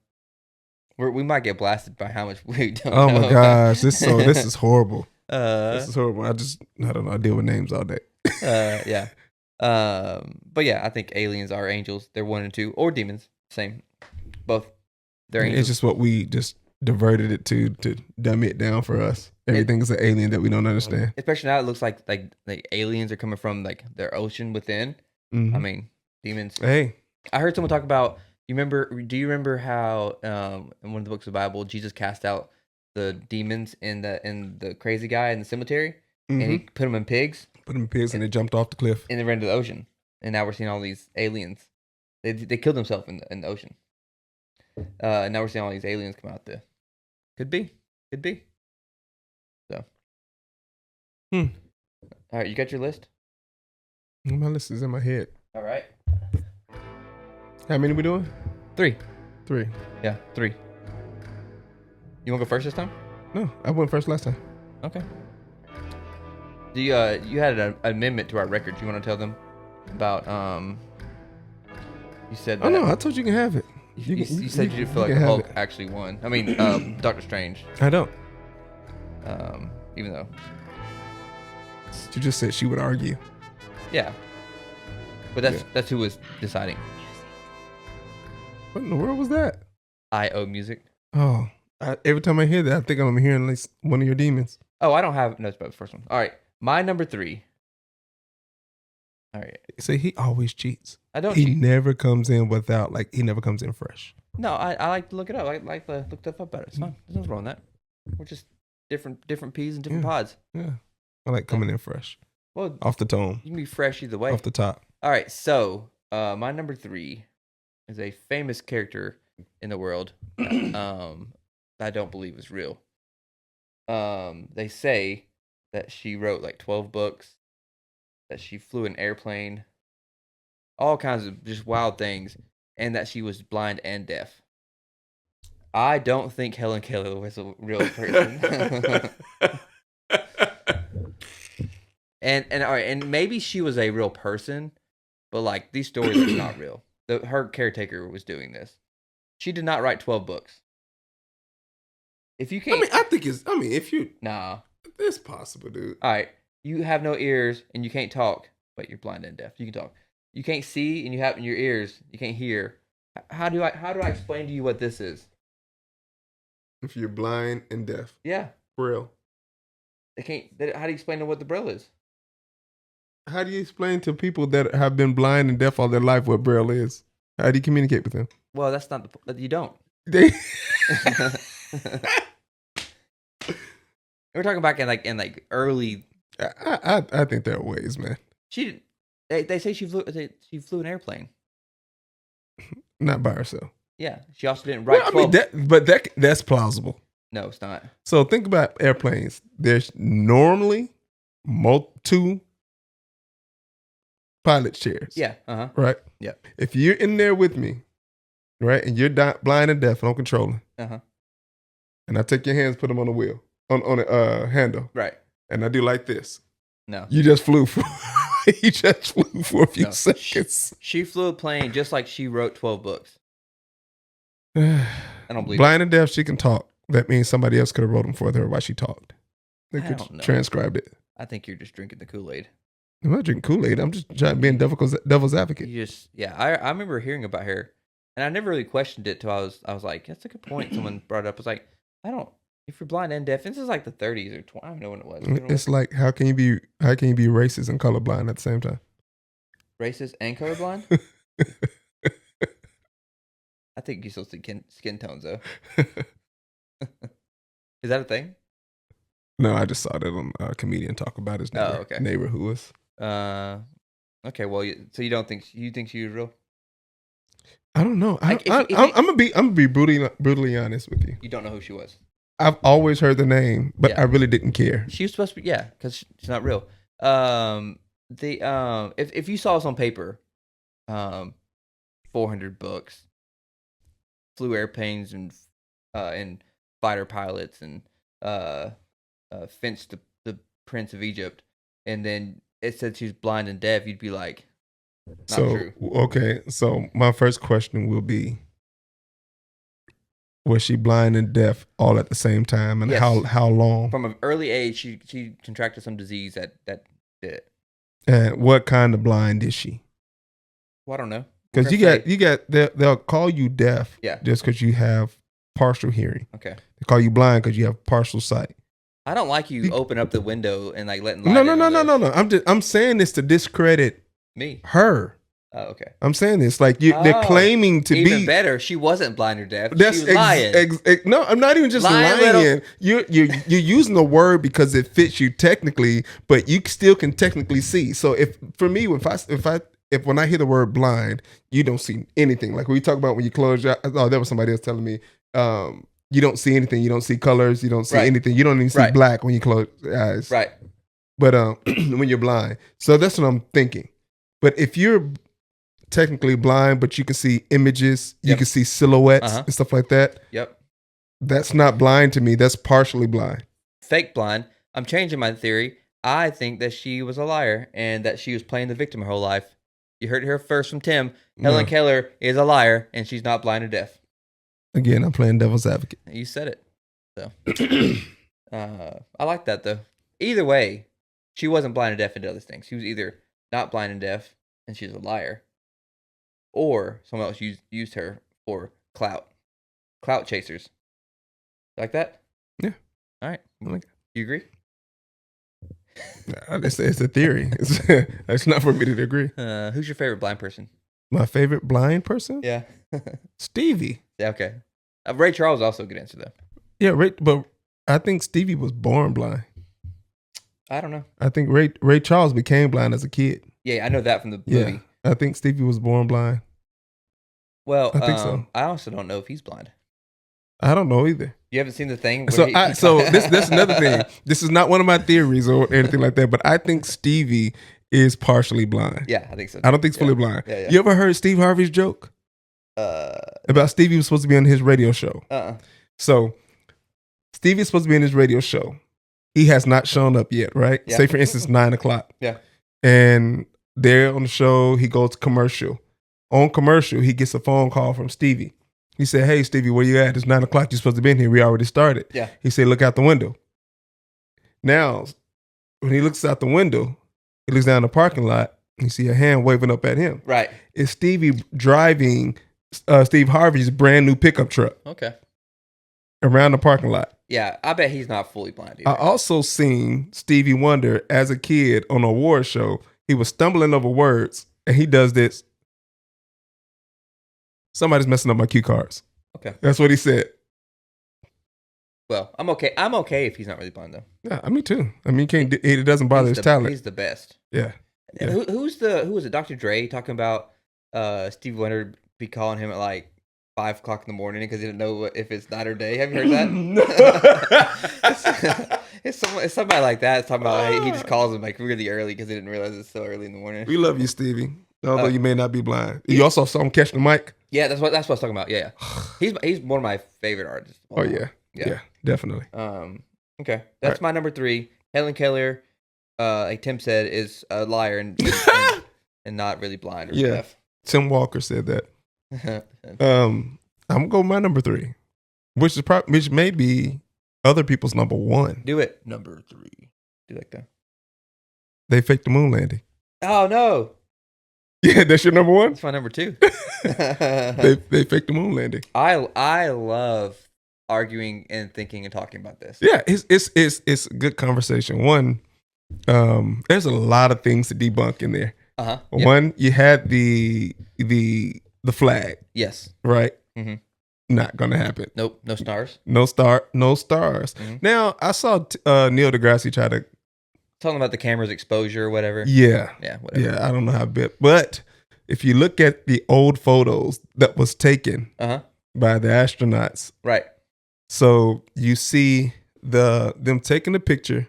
We might get blasted by how much we don't know. Oh my gosh, this is horrible. This is horrible. I don't know. I deal with names all day. Yeah. But yeah, I think aliens are angels. They're 1 and 2, or demons. Same, both. They're angels. It's just what we just diverted it to dummy it down for us. Everything is an alien that we don't understand. Especially now, it looks like aliens are coming from like their ocean within. I mean, demons. Hey, I heard someone talk about. Do you remember how in one of the books of the Bible, Jesus cast out the demons in the crazy guy in the cemetery, and he put them in pigs. And they jumped off the cliff. And they ran to the ocean. And now we're seeing all these aliens. They killed themselves in the ocean. And now we're seeing all these aliens come out there. Could be. So. All right, you got your list? My list is in my head. All right. How many we doing? 3. 3. Yeah, 3. You want to go first this time? No, I went first last time. Okay. Do you had an amendment to our records? You want to tell them about You said that. Oh no, I told you can have it. You said you didn't feel like the Hulk actually won. I mean, Doctor Strange. I don't. Even though. You just said she would argue. Yeah. But that's who was deciding. What in the world was that? I.O. Music. Oh, every time I hear that, I think I'm hearing at least one of your demons. Oh, I don't have notes about the first one. All right, my number 3. All right. See, he always cheats. I don't. He never comes in without he never comes in fresh. No, I like to look it up. I like to look stuff up about it. It's fine. There's nothing wrong with that. We're just different peas and different pods. Yeah, I like coming in fresh. Well, off the tone. You can be fresh either way. Off the top. All right, so my number 3 is a famous character in the world. I don't believe is real. They say that she wrote like 12 books, that she flew an airplane, all kinds of just wild things, and that she was blind and deaf. I don't think Helen Keller was a real person. and all right, and maybe she was a real person, but like these stories are not real. Her caretaker was doing this. She did not write 12 books. If you can't, I think it's. I mean, if you, nah. it's possible, dude. All right, you have no ears and you can't talk, but you're blind and deaf. You can talk. You can't see and you have in your ears. You can't hear. How do I explain to you what this is? If you're blind and deaf, Yeah, Braille. they can't. How do you explain to what the Braille is? How do you explain to people that have been blind and deaf all their life what Braille is? How do you communicate with them? Well, that's not the. You don't. They. We're talking back in early. I think there are ways, man. They say she flew an airplane. Not by herself. Yeah, she also didn't write. Well, I mean, that's plausible. No, it's not. So think about airplanes. There's normally two pilot chairs. Yeah. Right. Yeah. If you're in there with me, right, and you're blind and deaf and I'm controlling, and I take your hands, put them on the wheel, on the handle, right, and I do like this. No, you just flew for a few seconds. She flew a plane just like she wrote 12 books. I don't believe blind and deaf. She can talk. That means somebody else could have wrote them for her while she talked. They could transcribed it. I think you're just drinking the Kool-Aid. I'm not drinking Kool-Aid. I'm just trying being devil's advocate. I remember hearing about her, and I never really questioned it till I was like, that's a good point. Someone brought it up. I was like, if you're blind and deaf, this is like the 30s or 20. I don't know when it was. It's like how can you be racist and colorblind at the same time? Racist and colorblind? I think you still see skin tones though. Is that a thing? No, I just saw that on a comedian talk about his neighbor who was. Okay. Well, so you don't think she was real? I don't know. I'm gonna be brutally honest with you. You don't know who she was. I've always heard the name, but I really didn't care. She was supposed to be, because she's not real. If you saw us on paper, 400 books, flew airplanes and fighter pilots and fenced the Prince of Egypt, and then it said she's blind and deaf, you'd be like, not true. Okay, so my first question will be, was she blind and deaf all at the same time, and yes. how long? From an early age, she contracted some disease that did it. And what kind of blind is she? Well, I don't know. Because they'll call you deaf, just because you have partial hearing. Okay. They call you blind because you have partial sight. I don't like you open up the window and like letting light No. I'm saying this to discredit her. Oh, okay. I'm saying this like they're claiming to even be even better. She wasn't blind or deaf. She was lying. No, I'm not even just lying. You're using the word because it fits you technically, but you still can technically see. So if when I hear the word blind, you don't see anything. Like we talk about when you close your eyes. Oh, there was somebody else telling me. You don't see anything. You don't see colors. You don't see anything. You don't even see black when you close your eyes. Right. But when you're blind, so that's what I'm thinking. But if you're technically blind, but you can see images, you can see silhouettes and stuff like that. Yep. That's not blind to me. That's partially blind. Fake blind. I'm changing my theory. I think that she was a liar and that she was playing the victim her whole life. You heard it here first from Tim. Helen Keller is a liar and she's not blind or deaf. Again, I'm playing devil's advocate. You said it. So I like that though. Either way, she wasn't blind or deaf and did other things. She was either not blind and deaf and she's a liar, or someone else used her for clout chasers. Like that? Yeah. All right. You agree? It's a theory. It's not for me to agree. Who's your favorite blind person? My favorite blind person? Yeah. Stevie. Yeah, okay. Ray Charles also a good answer though. Yeah, but I think Stevie was born blind. I don't know. I think Ray Charles became blind as a kid. Yeah, I know that from the movie. I think Stevie was born blind. Well, I think so. I also don't know if he's blind. I don't know either. You haven't seen the thing? So that's another thing. This is not one of my theories or anything like that, but I think Stevie is partially blind. Yeah, I think so. I don't think he's fully blind. Yeah. You ever heard Steve Harvey's joke? About Stevie was supposed to be on his radio show. So Stevie is supposed to be in his radio show. He has not shown up yet, right? Yeah. Say for instance, 9:00. Yeah. And there on the show, he goes to commercial. On commercial, he gets a phone call from Stevie. He said, "Hey, Stevie, where you at? It's 9 o'clock. You're supposed to be in here. We already started." Yeah. He said, "Look out the window." Now, when he looks out the window, he looks down the parking lot. You see a hand waving up at him. Right. It's Stevie driving Steve Harvey's brand new pickup truck Okay. around the parking lot. Yeah, I bet he's not fully blind either. I also seen Stevie Wonder as a kid on a award show. He was stumbling over words, and he does this. Somebody's messing up my cue cards. Okay. That's what he said. Well, I'm okay. I'm okay if he's not really blind though. Yeah, me too. I mean, it doesn't bother his talent. He's the best. Yeah. Yeah. Who was it? Dr. Dre talking about Stevie Wonder be calling him at like 5 o'clock in the morning because he didn't know if it's night or day. Have you heard that? it's somebody like that. It's talking about he just calls him like really early because he didn't realize it's so early in the morning. We love you, Stevie. Although you may not be blind. You also saw him catch the mic. Yeah, that's what I was talking about. Yeah, he's one of my favorite artists. Oh yeah, definitely. Okay, that's my number 3. Helen Keller, like Tim said, is a liar and not really blind or deaf. Tim Walker said that. I'm gonna go with my number 3, which may be other people's number 1. Do it. Number 3. Do like that. They faked the moon landing. Oh no. Yeah, that's your number 1. That's my number 2. they faked the moon landing. I love arguing and thinking and talking about this. Yeah, it's a good conversation. One, there's a lot of things to debunk in there. Uh-huh. One, you had the flag. Yes. Right. Mm-hmm. Not gonna happen. Nope. No stars. No stars. Mm-hmm. Now I saw Neil deGrasse try to talking about the camera's exposure or whatever. Yeah. Whatever. Yeah, I don't know how big, but if you look at the old photos that was taken by the astronauts, right? So you see them taking a picture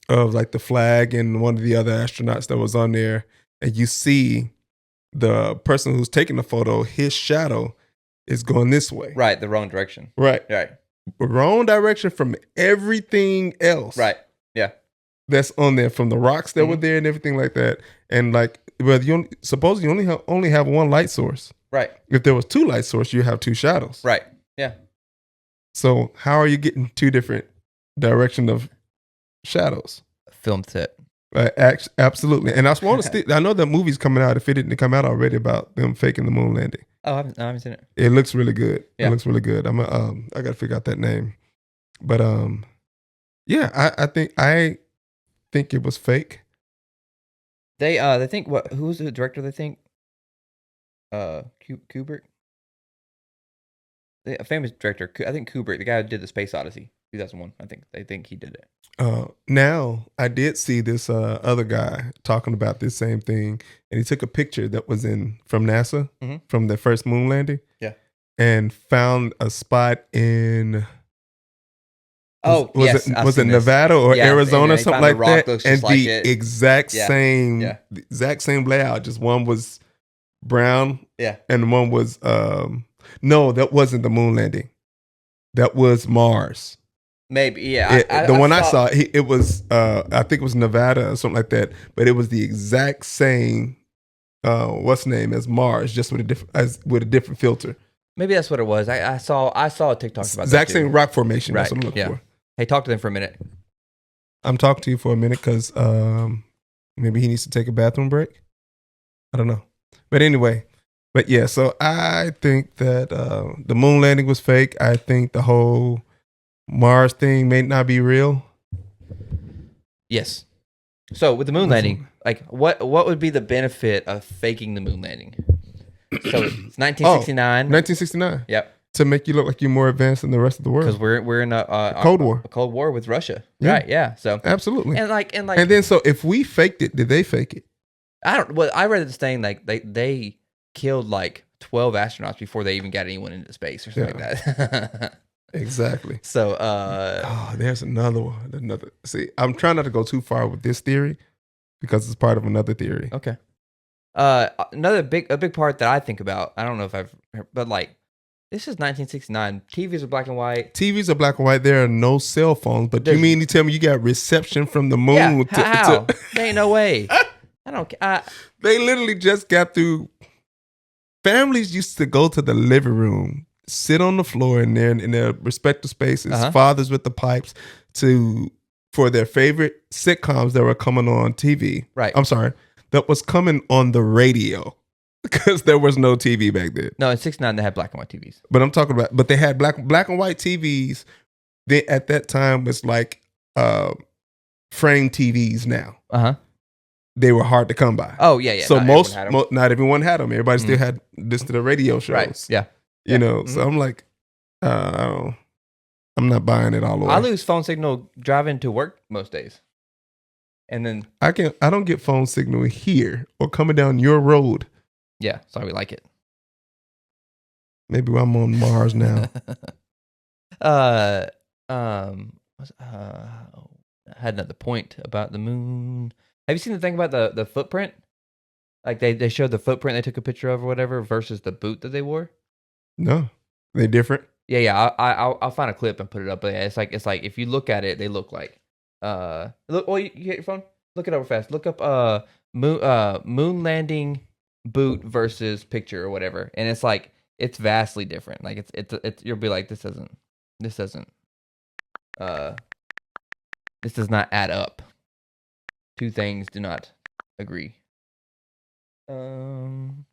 of like the flag and one of the other astronauts that was on there, and you see the person who's taking the photo, his shadow is going this way. Right, the wrong direction. Right. Right. Wrong direction from everything else. Right. Yeah. That's on there, from the rocks that were there and everything like that. And like, well, suppose you only have one light source. Right. If there was 2 light sources, you have 2 shadows. Right. Yeah. So how are you getting 2 different direction of shadows? Film set. Absolutely. And I know that movie's coming out, if it didn't come out already, about them faking the moon landing. Oh, I haven't seen it. It looks really good. Yeah. It looks really good. I got to figure out that name. But yeah, I think it was fake. They think who's the director? They think Kubrick. A famous director. I think Kubrick, the guy who did the Space Odyssey 2001. I think they think he did it. Now I did see this other guy talking about this same thing, and he took a picture that was from NASA from the first moon landing. Yeah, and found a spot in. Was it Nevada or Arizona, something like that? And the exact same layout. Just one was brown, and one was no, that wasn't the moon landing. That was Mars. Maybe, yeah. I saw, it was I think it was Nevada or something like that. But it was the exact same as Mars, just with a different filter. Maybe that's what it was. I saw a TikTok about exact same rock formation. Right. That's what I'm looking for. Hey, talk to them for a minute. I'm talking to you for a minute because maybe he needs to take a bathroom break. I don't know. But anyway, yeah, so I think that the moon landing was fake. I think the whole Mars thing may not be real. Yes. So with the moon landing, like what would be the benefit of faking the moon landing? So it's 1969. 1969. Yep. To make you look like you're more advanced than the rest of the world. Because we're in a Cold War. A Cold War with Russia. Yeah. Right, yeah. So absolutely. And then so if we faked it, did they fake it? I read this thing like they killed like 12 astronauts before they even got anyone into space or something like that. Exactly. So there's another one. See, I'm trying not to go too far with this theory because it's part of another theory. Okay. A big part that I think about, I don't know if I've heard, but like this is 1969. TVs are black and white. TVs are black and white. There are no cell phones. But you mean to tell me you got reception from the moon? Yeah, how? There ain't no way. I don't. They literally just got through. Families used to go to the living room sit on the floor in their respective spaces, Uh-huh. fathers with the pipes, for their favorite sitcoms that were coming on TV. Right. I'm sorry, that was coming on the radio because there was no TV back then. No, in 69 they had black and white TVs. But I'm talking about, but they had black and white TVs. They at that time was like frame TVs. Now they were hard to come by. Oh yeah. So not not everyone had them. Everybody still had this to the radio shows. right. Yeah. You know. So I'm like, I'm not buying it all the way. I lose phone signal driving to work most days, and then I don't get phone signal here or coming down your road. yeah, so we like it. Maybe I'm on Mars now. I had another point about the moon. Have you seen the thing about the footprint? Like they showed the footprint they took a picture of or whatever versus the boot that they wore. No, they different. Yeah. I'll find a clip and put it up. But yeah, it's like if you look at it, they look like look. Oh, you get your phone? Look it over fast. Look up moon landing boot versus picture or whatever, and it's like it's vastly different. Like it's you'll be like this does not add up. Two things do not agree. You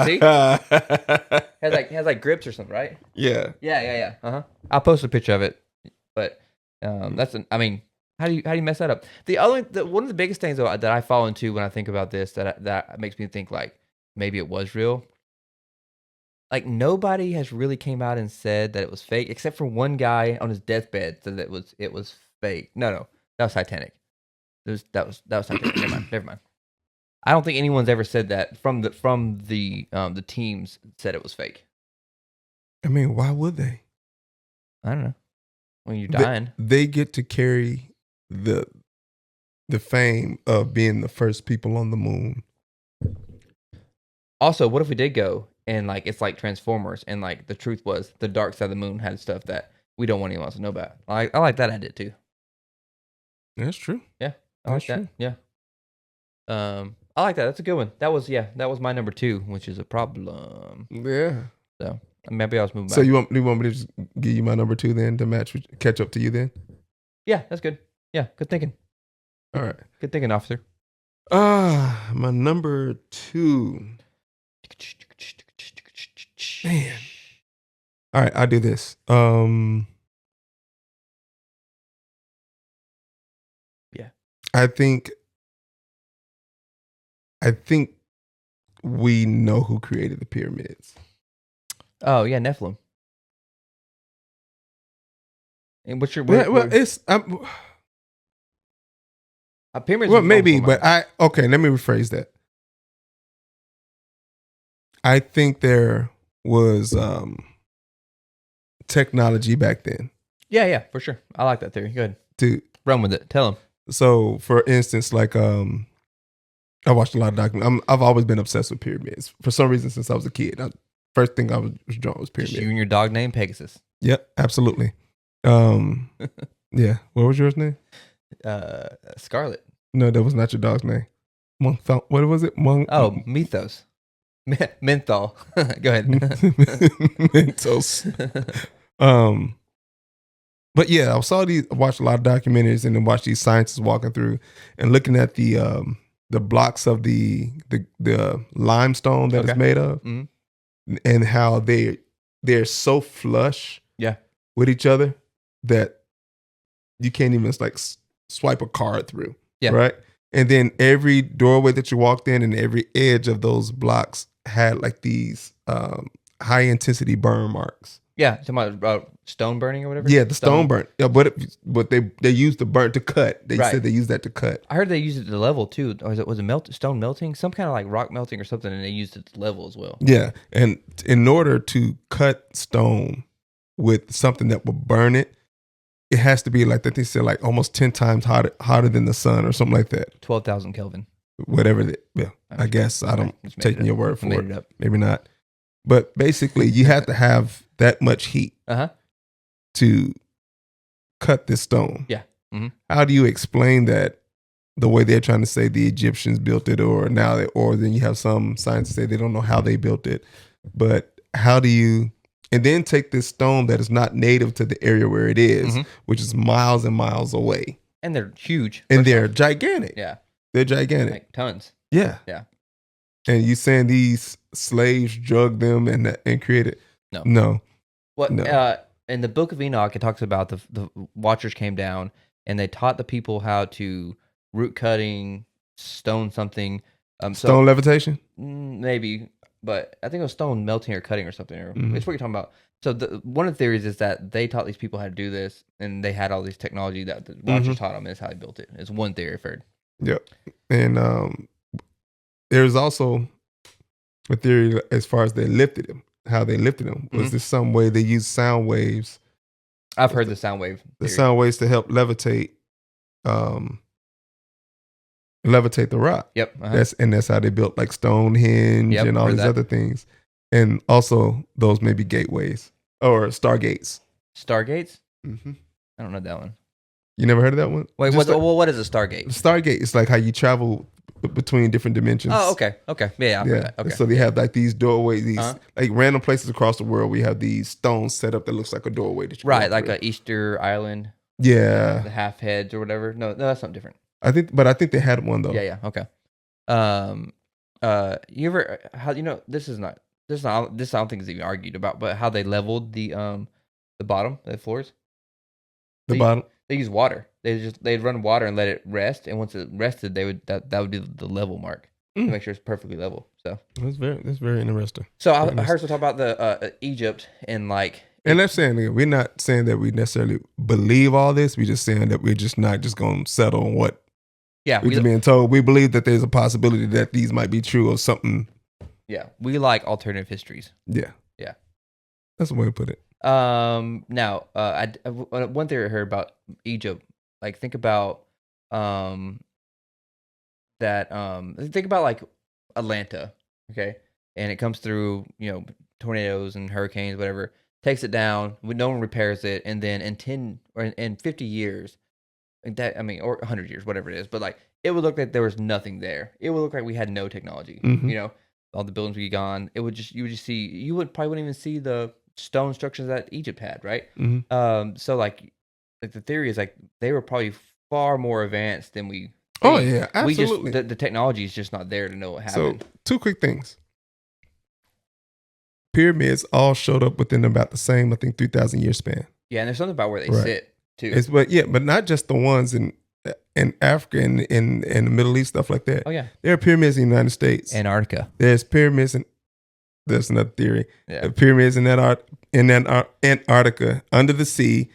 see? has like grips or something, right? Yeah. Yeah. I'll post a picture of it, but I mean, how do you mess that up? One of the biggest things that I fall into when I think about this that makes me think like maybe it was real. Like nobody has really came out and said that it was fake, except for one guy on his deathbed said that it was fake. No, that was Titanic. That was Titanic. Never mind. I don't think anyone's ever said that from the teams said it was fake. I mean, why would they? I don't know. When you're dying, they get to carry the fame of being the first people on the moon. Also, what if we did go and like it's like Transformers and like the truth was the dark side of the moon had stuff that we don't want anyone else to know about. I like that idea too. That's true. Yeah, I like that. Yeah. I like that. That's a good one. That was my number 2, which is a problem. Yeah. So maybe I was moving back. So you want me to just give you my number 2 then to catch up to you then? Yeah, that's good. Yeah, good thinking. All right. Good thinking, officer. My number 2. Man. All right, I'll do this. Yeah. I think we know who created the pyramids. Oh yeah, Nephilim. And what's your pyramids? Well, maybe, but let me rephrase that. I think there was technology back then. Yeah, for sure. I like that theory. Good. To run with it. Tell them. So, for instance, like I watched a lot of documentaries. I've always been obsessed with pyramids for some reason since I was a kid. First thing I was drawn was pyramids. Just you and your dog named Pegasus. Yep, absolutely. Yeah. What was yours name? Scarlet. No, that was not your dog's name. What was it? Mythos. Menthol. Go ahead. Mentos. But yeah, I watched a lot of documentaries and then watched these scientists walking through and looking at the blocks of the limestone that it's made of, and how they're so flush with each other that you can't even like swipe a card through. Yeah. Right. And then every doorway that you walked in and every edge of those blocks had like these high intensity burn marks. Yeah, talking about stone burning or whatever. Yeah, the stone burn. Yeah, but they used the burn to cut. They said they used that to cut. I heard they used it to level too. Or was it stone melting? Some kind of like rock melting or something, and they used it to level as well. Yeah, and in order to cut stone with something that will burn it, it has to be like that. They said like almost 10 times hotter than the sun or something like that. 12,000 Kelvin. Whatever that. Yeah, I guess I don't taking your word for it. Maybe not. But basically, you have to have that much heat to cut this stone. Yeah. Mm-hmm. How do you explain that the way they're trying to say the Egyptians built it, or then you have some scientists say they don't know how they built it, but how do you, and then take this stone that is not native to the area where it is, Mhm. which is miles and miles away, And they're huge. and first they're off. gigantic. Yeah. They're gigantic. Like tons. Yeah. Yeah. And you saying these slaves drug them and created? No. No. What No. in the Book of Enoch, it talks about the Watchers came down and they taught the people how to root cutting, stone something. Stone levitation? Maybe, but I think it was stone melting or cutting or something. Or Mhm. It's what you're talking about. So one of the theories is that they taught these people how to do this, and they had all this technology that the Watchers taught them. And that's how they built it. It's one theory I've heard. Yep. And there's also a theory as far as they lifted him, how they lifted him. Was there some way they used sound waves? I've heard the sound wave. The theory. sound waves to help levitate the rock. Yep. Uh-huh. That's how they built like Stonehenge Yep, and all heard these that. other things. And also those may be gateways or stargates. Stargates? Mm-hmm. I don't know that one. You never heard of that one? Wait, Just what is a Stargate? Stargate is like how you travel between different dimensions. Oh, okay. Yeah, I've heard that. Okay. So they have like these doorways, these Uh-huh. like random places across the world. We have these stones set up that looks like a doorway. That you Right, walk like through. a Easter Island, Yeah, the half heads or whatever. No, that's something different. I think they had one though. Yeah, okay. You ever how this I don't think is even argued about, but how they leveled the bottom, the floors. The They- bottom. They use water. They'd run water and let it rest, and once it rested, that would be the level mark to make sure it's perfectly level. So That's very interesting. I heard some talk about the Egypt and like. And that's saying that we're not saying that we necessarily believe all this. We're just saying that we're just not just going to settle on what Yeah, we're just being told. We believe that there's a possibility that these might be true or something. yeah, we like alternative histories. Yeah. Yeah. That's the way to put it. Now, one theory I heard about Egypt, like think about think about like Atlanta, okay, and it comes through tornadoes and hurricanes, whatever, takes it down, no one repairs it, and then in 10 or in 50 years, or 100 years, whatever it is, but like it would look like there was nothing there. It would look like we had no technology. Mhm. All the buildings would be gone. You would probably wouldn't even see the stone structures that Egypt had, right? Mhm. So like the theory is like they were probably far more advanced than we. Oh think. yeah, absolutely. The technology is just not there to know what happened. So 2 quick things. Pyramids all showed up within about the same, I think, 3,000 year span. Yeah, and there's something about where they Right. sit too. But not just the ones in Africa and in the Middle East, stuff like that. Oh yeah, There are pyramids in the United States. Antarctica. There's pyramids in. There's another theory. Yeah. The pyramids in Antarctica, under the sea.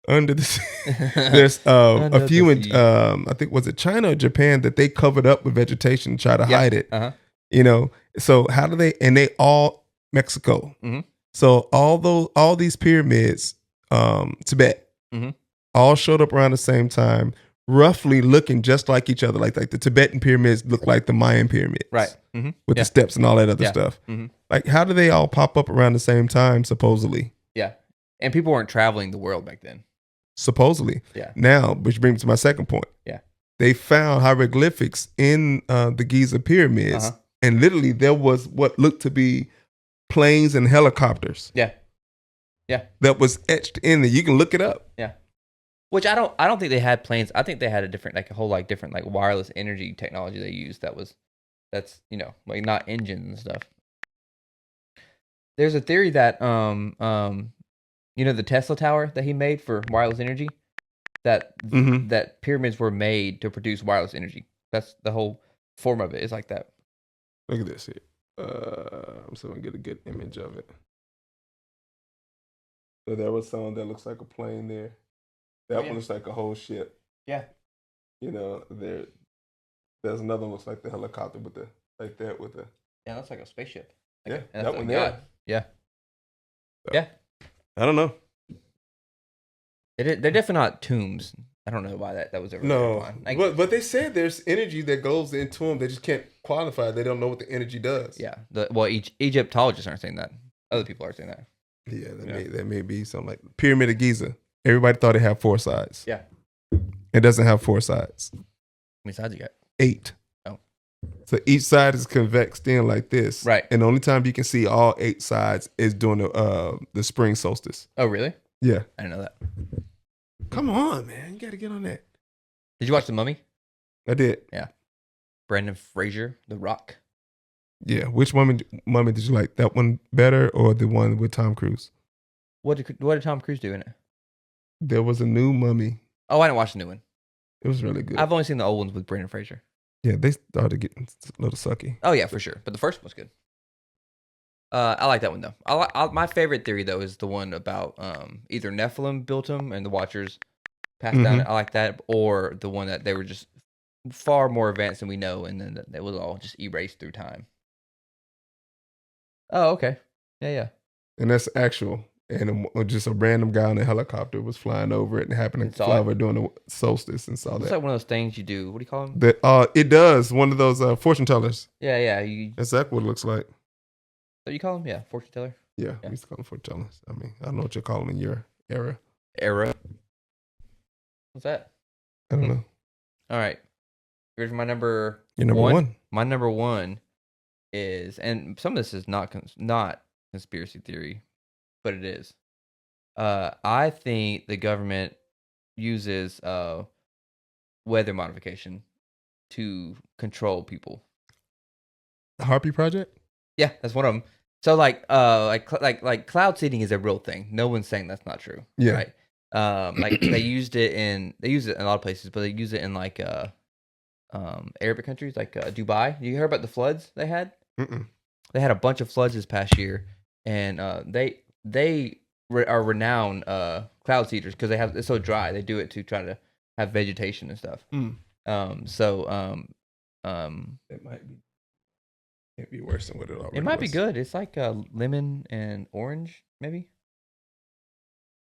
There's Under a few the in sea. I think was it China or Japan that they covered up with vegetation to try to hide it. Uh-huh. So how do they? And they all Mexico. Mhm. So all these pyramids, Tibet, Mhm. all showed up around the same time, roughly looking just like each other. Like the Tibetan pyramids look like the Mayan pyramids, Right. Mm-hmm. with the steps and all that other Yeah. stuff. Mhm. Like, how do they all pop up around the same time? Supposedly. Yeah, and people weren't traveling the world back then. Yeah. Now, which brings me to my second point. Yeah. They found hieroglyphics in the Giza pyramids, Uh-huh. and literally there was what looked to be planes and helicopters. Yeah. That was etched in there. You can look it up. Yeah. Which I don't think they had planes. I think they had a whole different wireless energy technology they used that's like not engines and stuff. There's a theory that the Tesla tower that he made for wireless energy, that Mhm. that pyramids were made to produce wireless energy. That's the whole form of it is like that. Look at this here. I'm still gonna get a good image of it. So there was some that looks like a plane there. That Yeah. one looks like a whole ship. Yeah. There's another one looks like the helicopter with the like that with the Yeah, that's like a spaceship. yeah, And that's that what one we there. got. Yeah. So, Yeah. I don't know. They're definitely not tombs. I don't know why that was ever No, verified. but they said there's energy that goes into them. They just can't quantify it. They don't know what the energy does. Yeah. Egyptologists aren't saying that. Other people are saying that. Yeah, that may be something like Pyramid of Giza. Everybody thought it had 4 sides. Yeah. It doesn't have 4 sides. How many sides you got? 8. Oh. So each side is convexed in like this. Right. And the only time you can see all 8 sides is during the spring solstice. Oh, really? Yeah. I didn't know that. Come on, man. You got to get on that. Did you watch The Mummy? I did. Brendan Fraser, The Rock. Yeah. Which mummy did you like? That one better or the one with Tom Cruise? What did Tom Cruise do in it? There was a new mummy. Oh, I didn't watch the new one. It was really good. I've only seen the old ones with Brendan Fraser. Yeah, they started getting a little sucky. Oh yeah, for sure. But the first one was good. I like that one though. My favorite theory though is the one about either Nephilim built them and the Watchers passed down. I like that, or the one that they were just far more advanced than we know, and then it was all just erased through time. Oh, okay. Yeah. And that's actual. And just a random guy on a helicopter was flying over it and happened And to saw fly it? over during the solstice and saw It's that. like one of those things you do. What do you call them? That it does. One of those fortune tellers. Yeah. You That's exactly what it looks like. what do you call them? Yeah, fortune teller. Yeah, we used to call them fortune tellers. I mean, I don't know what you call them in your era. What's that? I don't know. All right. Here's my number. Your number one. My number one is, and some of this is not conspiracy theory, but it is. I think the government uses weather modification to control people. The Harpy Project? Yeah, that's one of them. So like cloud seeding is a real thing. No one's saying that's not true. Yeah. Right. Like they use it in a lot of places, but they use it in like Arabic countries like Dubai. You heard about the floods they had? Mm-mm. They had a bunch of floods this past year, and they are renowned cloud seeders because it's so dry. They do it to try to have vegetation and stuff. Mm. It might be. Can't be worse than what it already It might be was. good. It's like lemon and orange, maybe.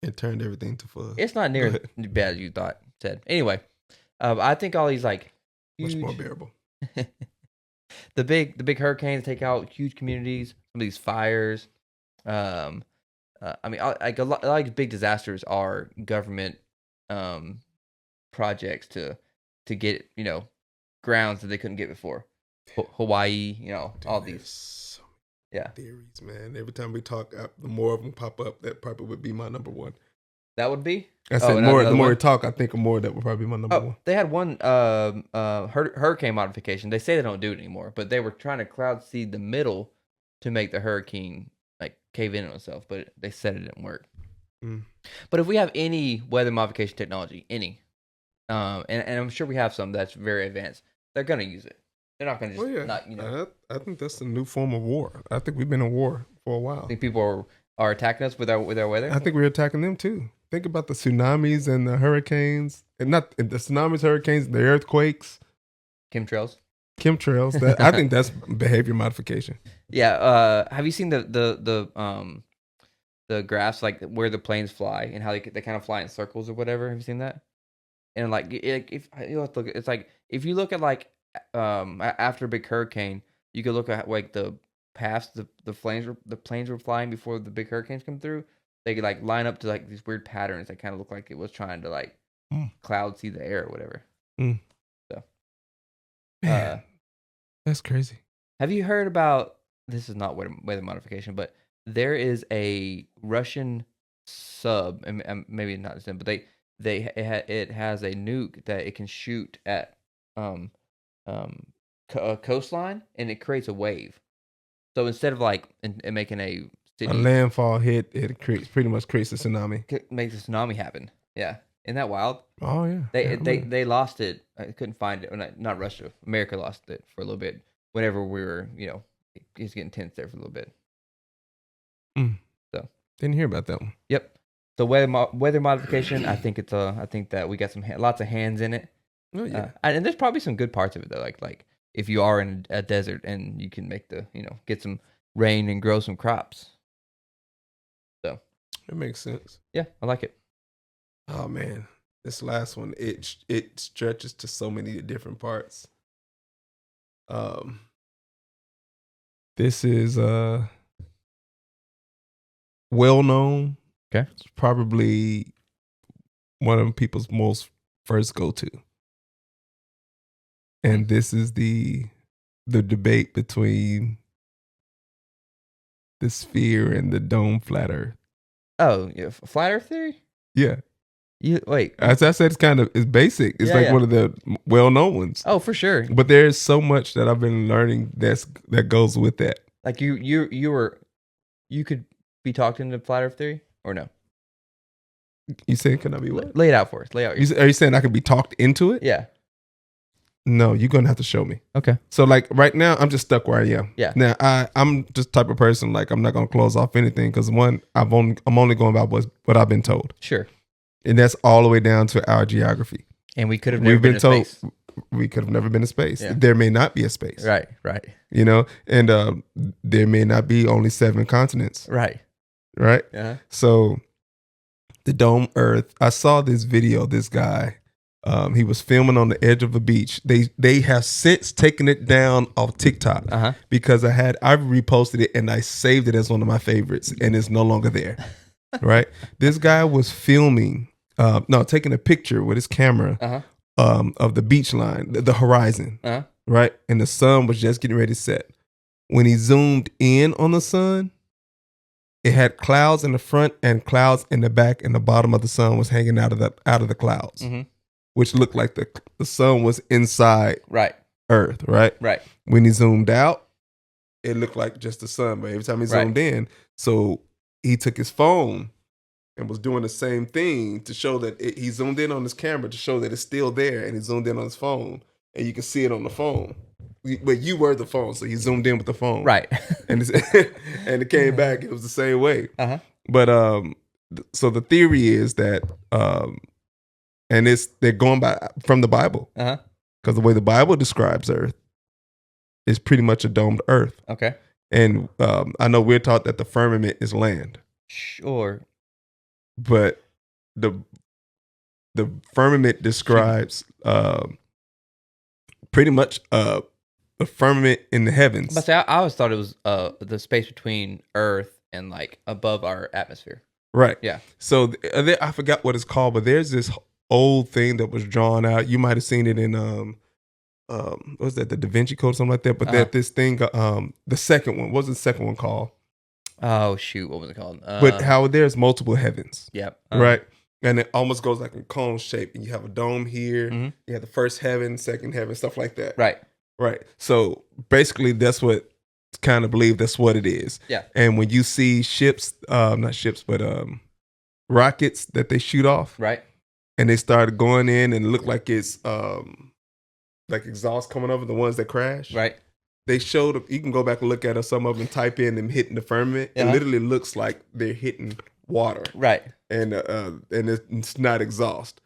It turned everything to fuzz. It's not near as bad as you thought. Said anyway. I think all these like Much huge, more bearable. the big hurricanes take out huge communities. Some of these fires. I mean, like a lot of big disasters are government projects to get grounds that they couldn't get before. Hawaii, all these. So Yeah, theories, man. Every time we talk, the more of them pop up. That probably would be my number one. that would be. I said and more. another The more one? we talk, I think more that would probably be my number one. They had one hurricane modification. They say they don't do it anymore, but they were trying to cloud seed the middle to make the hurricane like cave in on itself, but they said it didn't work. Mm. But if we have any weather modification technology, and I'm sure we have some that's very advanced, they're gonna use it. They're not gonna just I think that's a new form of war. I think we've been in war for a while. I think people are attacking us with our weather. I think we're attacking them too. Think about the tsunamis and the hurricanes, and not the tsunamis, hurricanes, the earthquakes, Chemtrails. I think that's behavior modification. Yeah. Have you seen the graphs like where the planes fly and how they kind of fly in circles or whatever? Have you seen that? And like if you have to look, it's like if you look at like after a big hurricane, you could look at like the paths the planes were flying before the big hurricanes come through. They could like line up to like these weird patterns that kind of look like it was trying to like cloud seed the air or whatever. So, Man, that's crazy. have you heard about this? Is not weather modification, but there is a Russian sub, and maybe not the same, but it has a nuke that it can shoot at a coastline, and it creates a wave. So instead of like and making a city, A landfall hit, it pretty much creates a tsunami. makes a tsunami happen. Yeah, isn't that wild? Oh yeah. They lost it. I couldn't find it. Not Russia. America lost it for a little bit. Whenever we were, it was getting tense there for a little bit. So Didn't hear about that one. yep. So weather modification. I think I think that we got lots of hands in it. Oh yeah. And there's probably some good parts of it though. Like if you are in a desert and you can make get some rain and grow some crops. So It makes sense. yeah, I like it. Oh man, this last one it stretches to so many different parts. This is well known. Okay. It's probably one of people's most first go to. And this is the the debate between the sphere and the dome flat Earth. Oh, yeah, flat Earth theory. Yeah, You wait. as I said, it's basic. It's Yeah, like yeah. one of the well-known ones. Oh, for sure. But there's so much that I've been learning that goes with that. Like you could be talked into flat Earth theory or no? You saying can I be what? Lay it out for us. Lay out. Are you saying I could be talked into it? Yeah. No, you're gonna have to show me. Okay. So like right now, I'm just stuck where I am. Yeah. Now I'm just the type of person like I'm not gonna close off anything because one I'm only going about what I've been told, Sure. and that's all the way down to our geography. And we could have never been told to space. we could have never been in space. Yeah. There may not be a space. Right. Right. You know, and there may not be only 7 continents. Right. Right. Uh-huh. So the dome Earth. I saw this video. This guy. He was filming on the edge of a beach. They have since taken it down off TikTok because I reposted it and I saved it as one of my favorites, and it's no longer there. Right? This guy was filming, taking a picture with his camera of the beach line, the horizon, right? And the sun was just getting ready to set. When he zoomed in on the sun, it had clouds in the front and clouds in the back, and the bottom of the sun was hanging out of the clouds. Mm-hmm. Which looked like the sun was inside Earth, right? Right. When he zoomed out, it looked like just the sun, but every time he zoomed in, so he took his phone and was doing the same thing to show that he zoomed in on his camera to show that it's still there, and he zoomed in on his phone, and you can see it on the phone. But you were the phone, so he zoomed in with the phone, right? And and it came back. It was the same way. But so the theory is that. And they're going from the Bible. Because the way the Bible describes Earth is pretty much a domed Earth. Okay. And I know we're taught that the firmament is land. Sure. But the firmament describes pretty much the firmament in the heavens. But I always thought it was the space between Earth and like above our atmosphere. Right. Yeah. So I forgot what it's called, but there's this old thing that was drawn out. You might have seen it in what was that, the Da Vinci Code or something like that? But that this thing, the second one, what was the second one called? Oh shoot, what was it called? But how there's multiple heavens. Yep. Right. And it almost goes like a cone shape, and you have a dome here. Mm-hmm. You have the first heaven, second heaven, stuff like that. Right. Right. So basically, that's what kind of believe that's what it is. Yeah. And when you see ships, not ships, but rockets that they shoot off. Right. And they started going in and it looked like it's like exhaust coming over the ones that crash. Right. They showed, you can go back and look at some of them, type in them hitting the firmament. It literally looks like they're hitting water. Right. And it's not exhaust.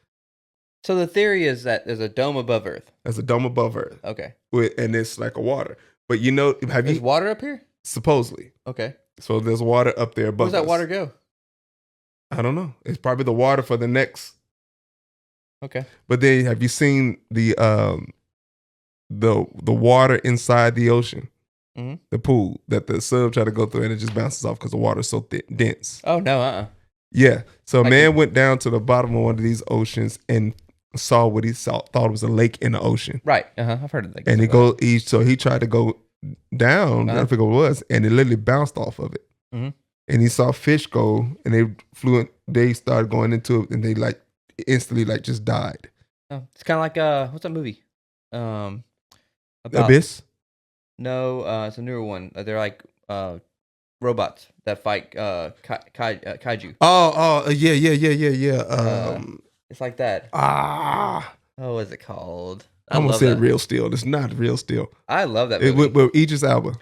So the theory is that there's a dome above Earth. There's a dome above Earth. Okay. And it's like a water. But you know, there's water up here? Supposedly. Okay. So there's water up there above us. Where's that water go? I don't know. It's probably the water for the next. Okay. But then have you seen the water inside the ocean? Mm-hmm. The pool that the sub try to go through and it just bounces off because the water's so dense. Oh no, Yeah. So a man went down to the bottom of one of these oceans and saw what he thought was a lake in the ocean. Right. I've heard of that. And he tried to go down, I forget what it was, and it literally bounced off of it. Mm-hmm. And he saw fish go and they started going into it and they like instantly like just died. Oh, it's kind of like what's that movie? Abyss? No, it's a newer one. They're like robots that fight kaiju. Yeah. It's like that. What was it called? I'm gonna say Real Steel. It's not Real Steel. I love that movie. With Idris Elba.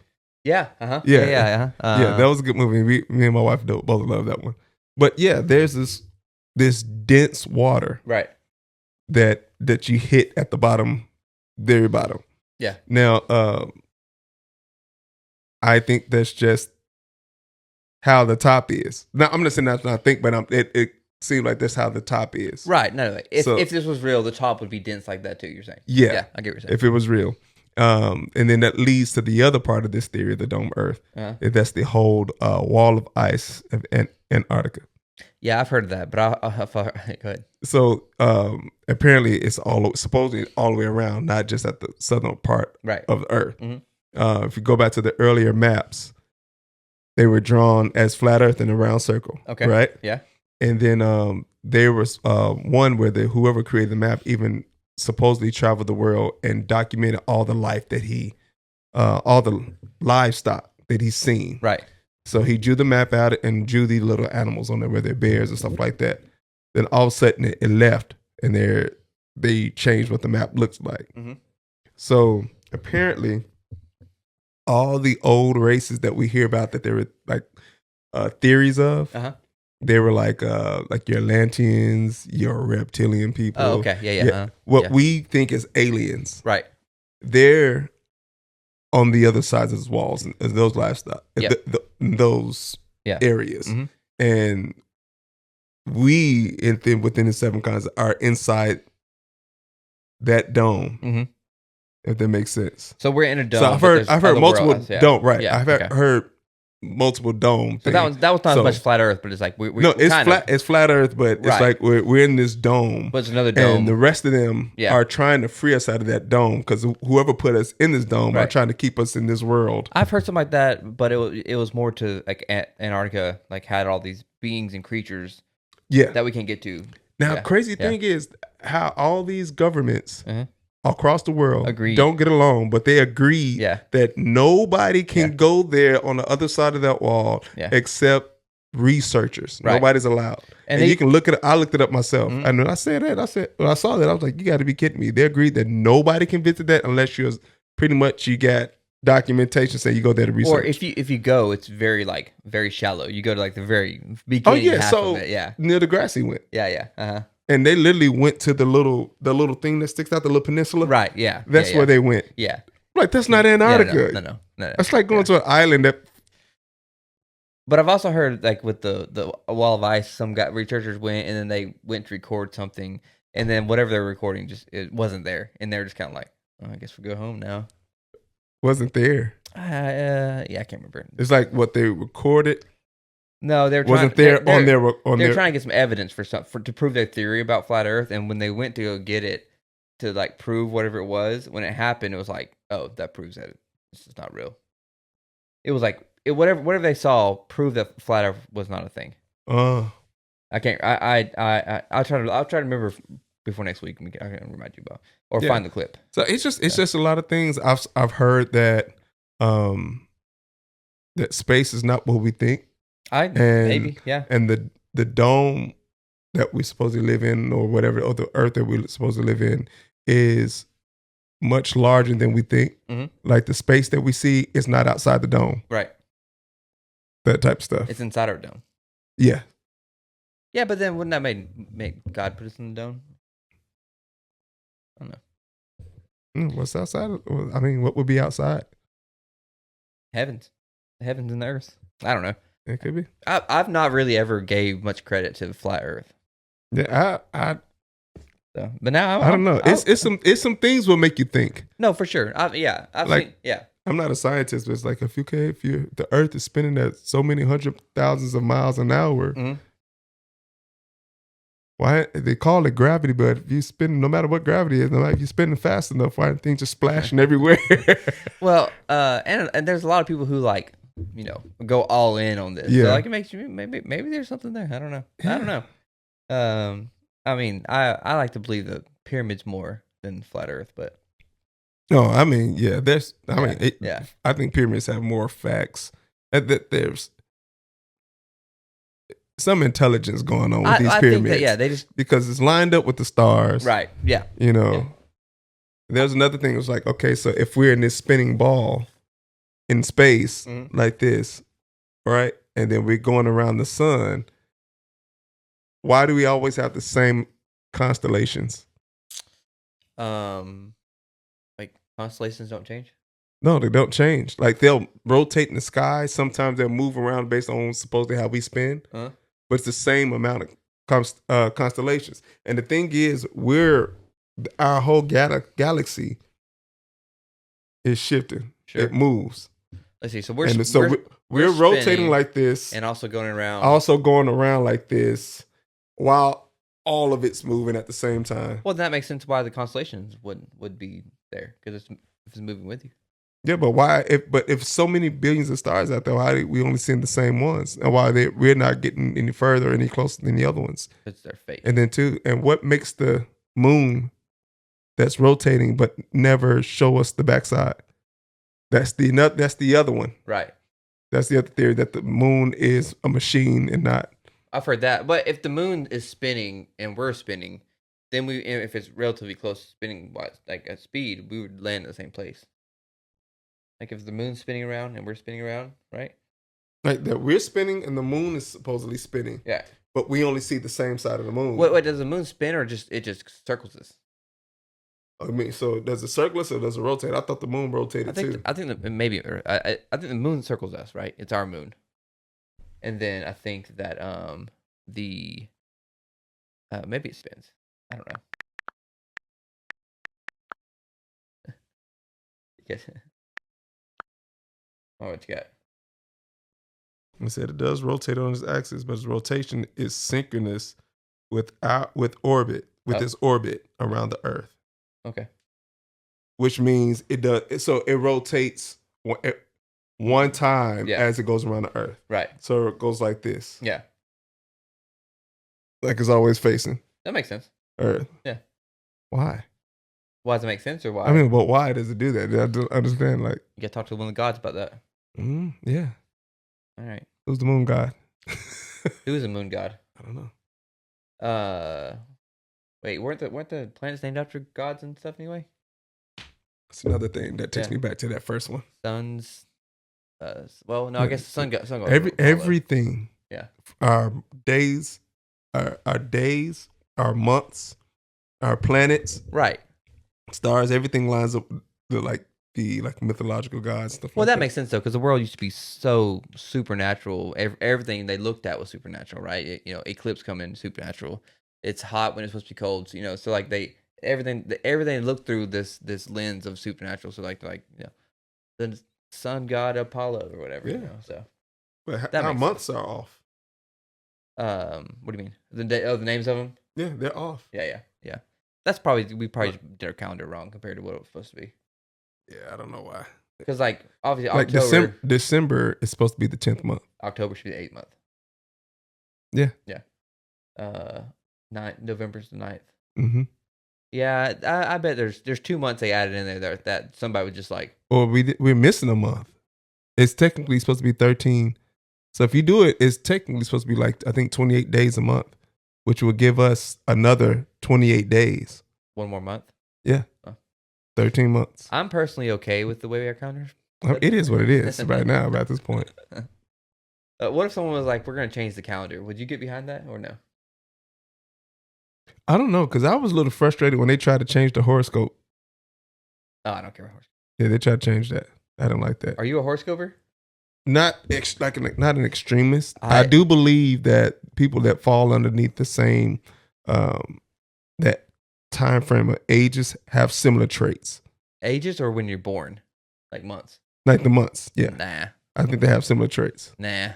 Yeah. Yeah. That was a good movie. Me and my wife both love that one. But yeah, there's this dense water, right? That you hit at the bottom, very bottom. Yeah. Now, I think that's just how the top is. Now, I'm not saying that's not think, but it seems like that's how the top is. Right. No. If this was real, the top would be dense like that too. You're saying? Yeah. I get what you're saying. If it was real. And then that leads to the other part of this theory, the dome Earth. That's the whole wall of ice of Antarctica. Yeah, I've heard of that, but I'll go ahead. So apparently it's supposedly all the way around, not just at the southern part of the Earth. Mm-hmm. if you go back to the earlier maps, they were drawn as flat Earth in a round circle. Okay. Right. Yeah. And then there was one where whoever created the map even supposedly traveled the world and documented all the life that all the livestock that he's seen. Right. So he drew the map out and drew these little animals on there, where they're bears and stuff like that. Then all of a sudden it left, and they changed what the map looks like. Mm-hmm. So apparently, all the old races that we hear about that there were like theories of, they were like your Atlanteans, your reptilian people. Oh, okay. Yeah. What we think is aliens. Right. They're on the other sides of those walls and those livestock, those areas. Mm-hmm. And we, within the seven continents, are inside that dome. Mm-hmm. If that makes sense. So we're in a dome. So I've heard multiple dome. Right. Yeah, I've heard multiple dome. So that was not as much flat Earth, but it's like it's flat. It's flat Earth, but it's like we're in this dome. But it's another dome, and the rest of them are trying to free us out of that dome, because whoever put us in this dome are trying to keep us in this world. I've heard something like that, but it was more to like Antarctica, like had all these beings and creatures, that we can't get to. Now, crazy thing is how all these governments across the world don't get along, but they agree that nobody can go there on the other side of that wall except researchers. Right. Nobody's allowed. And you can look at it. I looked it up myself. And when I said that, when I saw that, I was like, you got to be kidding me. They agreed that nobody can visit that unless you got documentation saying you go there to research. Or if you go, it's very shallow. You go to like the very beginning half of it. Neil deGrasse went. Yeah. And they literally went to the little thing that sticks out, the little peninsula. Right, yeah. That's where they went. Yeah. Like, that's not Antarctica. No. That's like going to an island that... But I've also heard, like, with the wall of ice, some researchers went, and then they went to record something, and then whatever they were recording, it wasn't there. And they're just kind of like, I guess we'll go home now. Wasn't there. I can't remember. It's like what they recorded... No, they were wasn't trying, there on their. They're trying to get some evidence to prove their theory about flat Earth, and when they went to go get it to like prove whatever it was, when it happened, it was like, oh, that proves that this is not real. It was like whatever they saw proved that flat Earth was not a thing. I can't. I'll try to remember before next week. I can remind you about find the clip. So it's just a lot of things. I've heard that that space is not what we think. Maybe. And the dome that we supposedly live in, or whatever, or the Earth that we're supposed to live in, is much larger than we think. Mm-hmm. Like the space that we see is not outside the dome. Right. That type of stuff. It's inside our dome. Yeah. Yeah, but then wouldn't that make God put us in the dome? I don't know. What's outside? I mean, what would be outside? Heavens. The heavens and the earth. I don't know. It could be. I've not really ever gave much credit to the flat Earth. Yeah, but now I don't know. It's some things will make you think. No, for sure. I've seen. I'm not a scientist, but it's like if the Earth is spinning at so many hundred thousands of miles an hour, why they call it gravity? But if you spin, no matter what gravity is, no matter if you're spinning fast enough, why aren't things just splashing everywhere? Well, and there's a lot of people who go all in on this. Yeah. So like it makes you maybe there's something there. I don't know. Yeah. I don't know. I mean, I like to believe the pyramids more than flat Earth, but no, I mean, I think pyramids have more facts. That there's some intelligence going on with these pyramids. Think that, they just because it's lined up with the stars. Right. Yeah. There's another thing. It was like, okay, so if we're in this spinning ball in space like this, right? And then we're going around the sun. Why do we always have the same constellations? Like constellations don't change? No, they don't change. Like they'll rotate in the sky. Sometimes they'll move around based on supposedly how we spin. But it's the same amount of constellations. And the thing is, our whole galaxy is shifting. Sure. It moves. Let's see. So we're rotating like this, and also going around like this, while all of it's moving at the same time. Well, that makes sense why the constellations would be there, because it's moving with you. Yeah, but why? If so many billions of stars out there, why are we only seeing the same ones? And why we're not getting any further, any closer than the other ones? It's their fate. And then and what makes the moon that's rotating but never show us the backside? That's the other one. Right. That's the other theory, that the moon is a machine and not. I've heard that. But if the moon is spinning and we're spinning, then if it's relatively close to spinning like at speed, we would land in the same place. Like if the moon's spinning around and we're spinning around, right? Like that we're spinning and the moon is supposedly spinning. Yeah. But we only see the same side of the moon. Wait, does the moon spin or it just circles us? I mean, so does it circle us or does it rotate? I thought the moon rotated too. I think that maybe I think the moon circles us, right? It's our moon. And then I think that the maybe it spins. I don't know. Yes. Oh, what you got? I said it does rotate on its axis, but its rotation is synchronous with orbit, with its orbit around the Earth. Okay. Which means it does. So it rotates one time as it goes around the Earth. Right. So it goes like this. Yeah. Like it's always facing That makes sense. Earth. Yeah. Why? Why does it make sense or why? I mean, but why does it do that? I don't understand. Like, you gotta talk to one of the gods about that. Yeah. All right. Who's the moon god? Who is a moon god? I don't know. Wait, weren't the planets named after gods and stuff anyway? That's another thing that takes me back to that first one. Suns. Well, no, I guess the sun god. Everything. Yeah. Our days, our months, our planets, right? Stars. Everything lines up the mythological gods stuff. Well, that makes sense though, because the world used to be so supernatural. Everything they looked at was supernatural, right? Eclipse coming supernatural. It's hot when it's supposed to be cold. So, so like everything looked through this lens of supernatural. So the sun god Apollo or whatever. Yeah. So, but our months are off. What do you mean? The names of them? Yeah, they're off. Yeah. That's probably we did our calendar wrong compared to what it was supposed to be. Yeah, I don't know why. Because obviously October, December is supposed to be the 10th month. October should be the 8th month. Yeah. Yeah. November's the 9th. Mm-hmm. Yeah, I bet there's 2 months they added in there that somebody would just like. Well, we're missing a month. It's technically supposed to be 13. So if you do it, it's technically supposed to be I think 28 days a month, which will give us another 28 days. One more month? Yeah. 13 months. I'm personally okay with the way our calendar. It is what it is right now at this point. What if someone was like, we're going to change the calendar? Would you get behind that or no? I don't know, because I was a little frustrated when they tried to change the horoscope. Oh, I don't care about horoscope. Yeah, they tried to change that. I don't like that. Are you a horoscoper? Not not an extremist. I do believe that people that fall underneath the same that time frame of ages have similar traits. Ages or when you're born? Like months? Like the months, yeah. Nah. I think they have similar traits. Nah.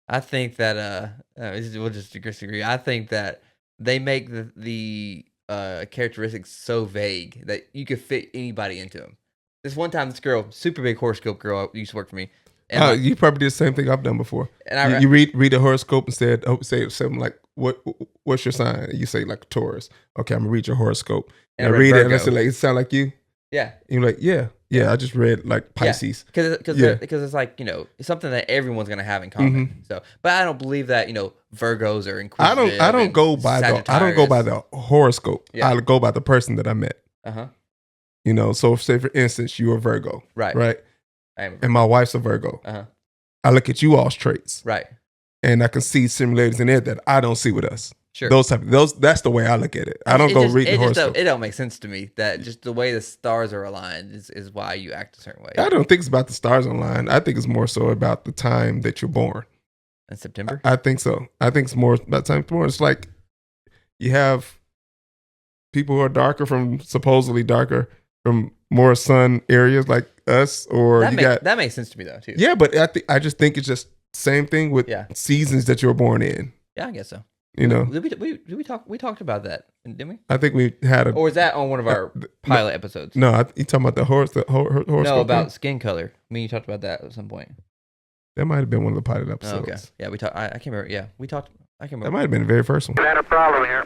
I think that we'll just disagree. I think that they make the characteristics so vague that you could fit anybody into them. This one time, this girl, super big horoscope girl, used to work for me. And you probably did the same thing I've done before. And you read the horoscope and say something like, "What's your sign?" And you say like Taurus. Okay, I'm gonna read your horoscope. And I read it and I say like, "It sound like you." Yeah. And you're like, yeah. I just read like Pisces. Because it's like it's something that everyone's gonna have in common. Mm-hmm. So, but I don't believe that Virgos are inquisitive. I don't go by the horoscope. Yeah. I go by the person that I met. So say for instance you're a Virgo, right? And my wife's a Virgo. I look at you all's traits, right? And I can see similarities in there that I don't see with us. Sure. That's the way I look at it. I don't read the horoscope. It don't make sense to me that just the way the stars are aligned is why you act a certain way. I don't think it's about the stars aligned. I think it's more so about the time that you're born. In September? I think so. I think it's more about time born. It's like you have people who are supposedly darker from more sun areas like us, or that makes sense to me though too. Yeah, but I just think it's just same thing with seasons that you were born in. Yeah, I guess so. You know, We talked about that, didn't we? I think we had a. Or was that on one of our pilot episodes? No, you talking about the horoscope? No, about skin color. I mean, you talked about that at some point. That might have been one of the pilot Oh, episodes. okay. Yeah, we talked. I can't remember. Yeah, we talked. I can't remember. That might have been the very first one. We had a problem here.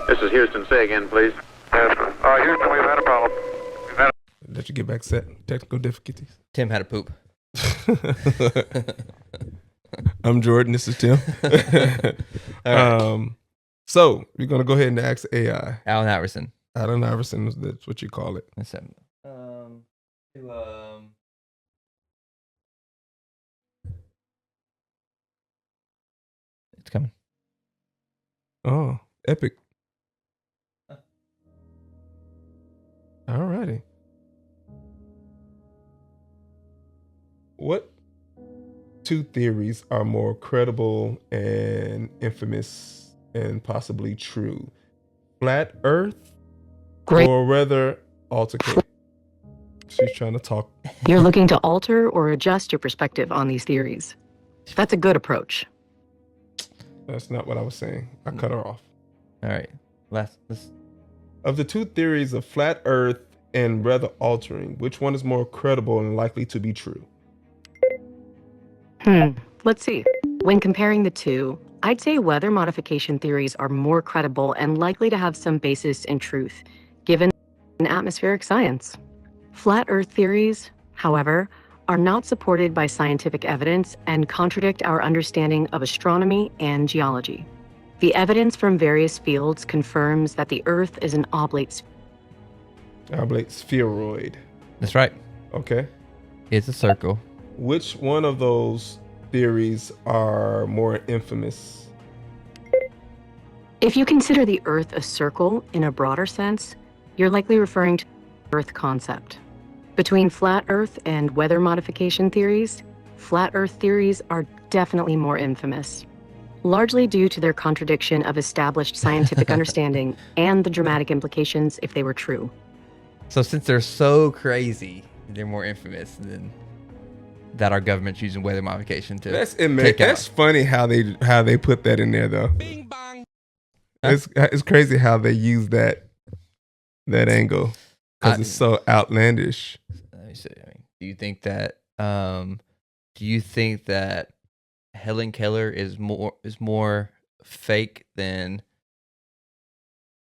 This is Houston. Say again, please. Houston, we've had a problem. Let you get back set. Technical difficulties. Tim had a poop. I'm Jordan. This is Tim. All So we're gonna go ahead and ask AI. Allen Iverson. Allen Iverson, that's what you call it. Let's see. It's coming. Oh, epic. Alrighty. What two theories are more credible and infamous and possibly true? Flat Earth or rather altercate? She's trying to talk. You're looking to alter or adjust your perspective on these theories. That's a good approach. That's not what I was saying. I cut her off. All right. Let's. Of the two theories of flat Earth and weather altering, which one is more credible and likely to be true? Let's see. When comparing the two, I'd say weather modification theories are more credible and likely to have some basis in truth, given atmospheric science. Flat Earth theories, however, are not supported by scientific evidence and contradict our understanding of astronomy and geology. The evidence from various fields confirms that the Earth is an oblate spheroid. That's right. Okay. It's a circle. Which one of those theories are more infamous? If you consider the Earth a circle in a broader sense, you're likely referring to the Earth concept. Between flat Earth and weather modification theories, flat Earth theories are definitely more infamous, largely due to their contradiction of established scientific understanding and the dramatic implications if they were true. So since they're so crazy, they're more infamous than that our government's using weather modification to That's funny how they put that in there though. Bing bong. It's crazy how they use that angle because it's so outlandish. Let me see. Do you think that Helen Keller is more fake than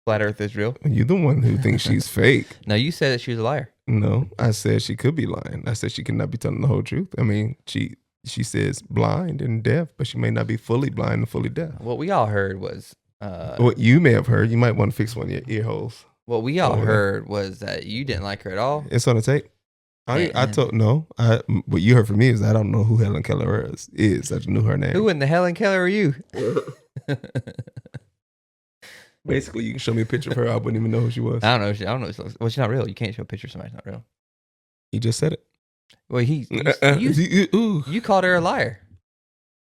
flat Earth is real? You're the one who thinks she's fake. No, you said that she was a liar. No, I said she could be lying. I said she could not be telling the whole truth. I mean, she says blind and deaf, but she may not be fully blind and fully deaf. What we all heard was what you may have heard. You might want to fix one of your ear holes. What we all heard was that you didn't like her at all. It's on the tape. What you heard from me is I don't know who Helen Keller is. I just knew her name. Who in the Helen Keller are you? Basically, you can show me a picture of her. I wouldn't even know who she was. I don't know. Well, she's not real. You can't show a picture of somebody who's not real. He just said it. Well, you called her a liar.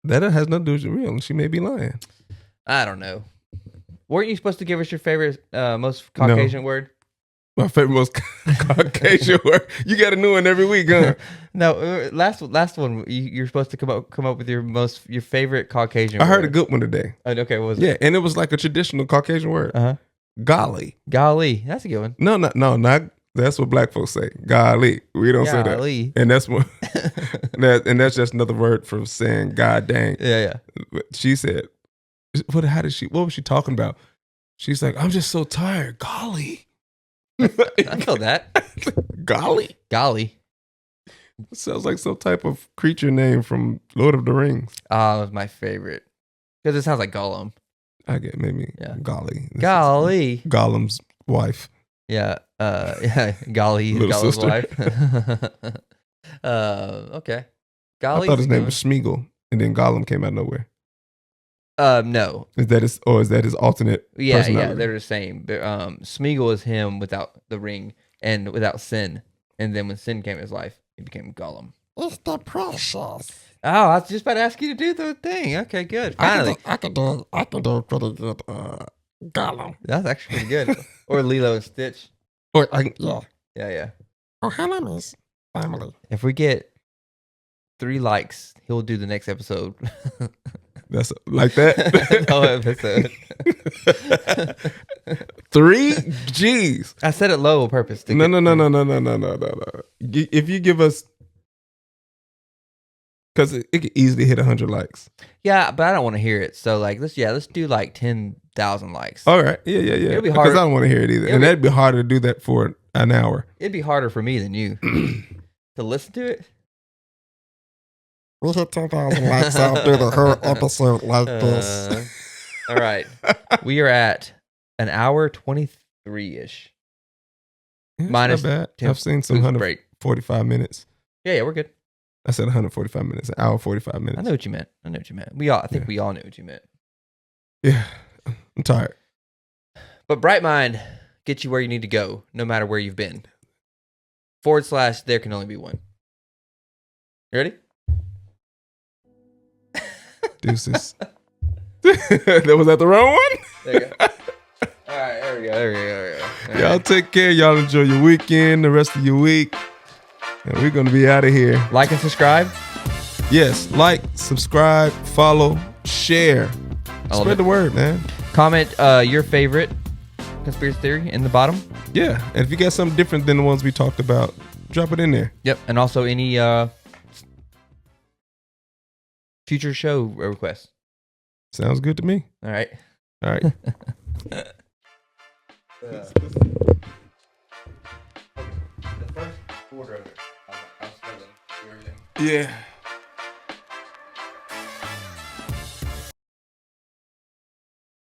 That has nothing to do with real. She may be lying. I don't know. Weren't you supposed to give us your favorite, most Caucasian word? My favorite most Caucasian word. You got a new one every week, huh? No, last one. You're supposed to come up with your favorite Caucasian word. I heard a good one today. Okay, what was it? Yeah, and it was like a traditional Caucasian word. Golly. Golly, that's a good one. No, not. That's what black folks say. Golly. We don't say that. And that's what. and that's just another word for saying God dang. Yeah. She said, what was she talking about? She's like, I'm just so tired. Golly. I feel that. Golly. Sounds like some type of creature name from Lord of the Rings. Oh, it was my favorite. Because it sounds like Gollum. I get maybe. Yeah. Golly. Golly. Gollum's wife. Yeah. Golly. Little Gollum's sister. wife. Okay. Golly. I thought his name was Smeagol, and then Gollum came out of nowhere. No. Is that his alternate? Yeah, they're the same. But Smeagol is him without the ring and without sin. And then when sin came in his life, he became Gollum. It's the precious. Oh, I was just about to ask you to do the thing. Okay, good. Finally. I can do pretty good. Gollum. That's actually pretty good. Or Lilo and Stitch. Yeah. Oh, her name is Family. If we get 3 likes, he'll do the next episode. That's like that. No episode. 3 G's. I said it low on purpose. No. If you give us, because it could easily hit 100 likes. Yeah, but I don't want to hear it. So like, let's do like 10,000 likes. All right. Yeah. It'll be Because hard. I don't want to hear it either. And that'd be harder to do that for an hour. It'd be harder for me than you to listen to it. We hit 10,000 likes. I'll do the whole episode like this. All right, we are at an hour 23-ish. Yeah, it's Minus not bad. 10 I've seen some booth break. 145 minutes. Yeah, we're good. I said 145 minutes, an hour 45 minutes. I know what you meant. I think we all knew what you meant. Yeah, I'm tired. But Bright Mind gets you where you need to go, no matter where you've been. / there can only be one. You ready? Deuces. That was that the wrong one? There you go. All right, there we go. All Y'all right. take care. Y'all enjoy your weekend, the rest of your week. And we're going to be out of here. Like and subscribe. Yes, like, subscribe, follow, share. All of Spread it. the word, man. Comment your favorite conspiracy theory in the bottom. Yeah, and if you got something different than the ones we talked about, drop it in there. Yep, and also any future show requests. Sounds good to me. All right. All right. The first quarter of it, I was struggling. Yeah.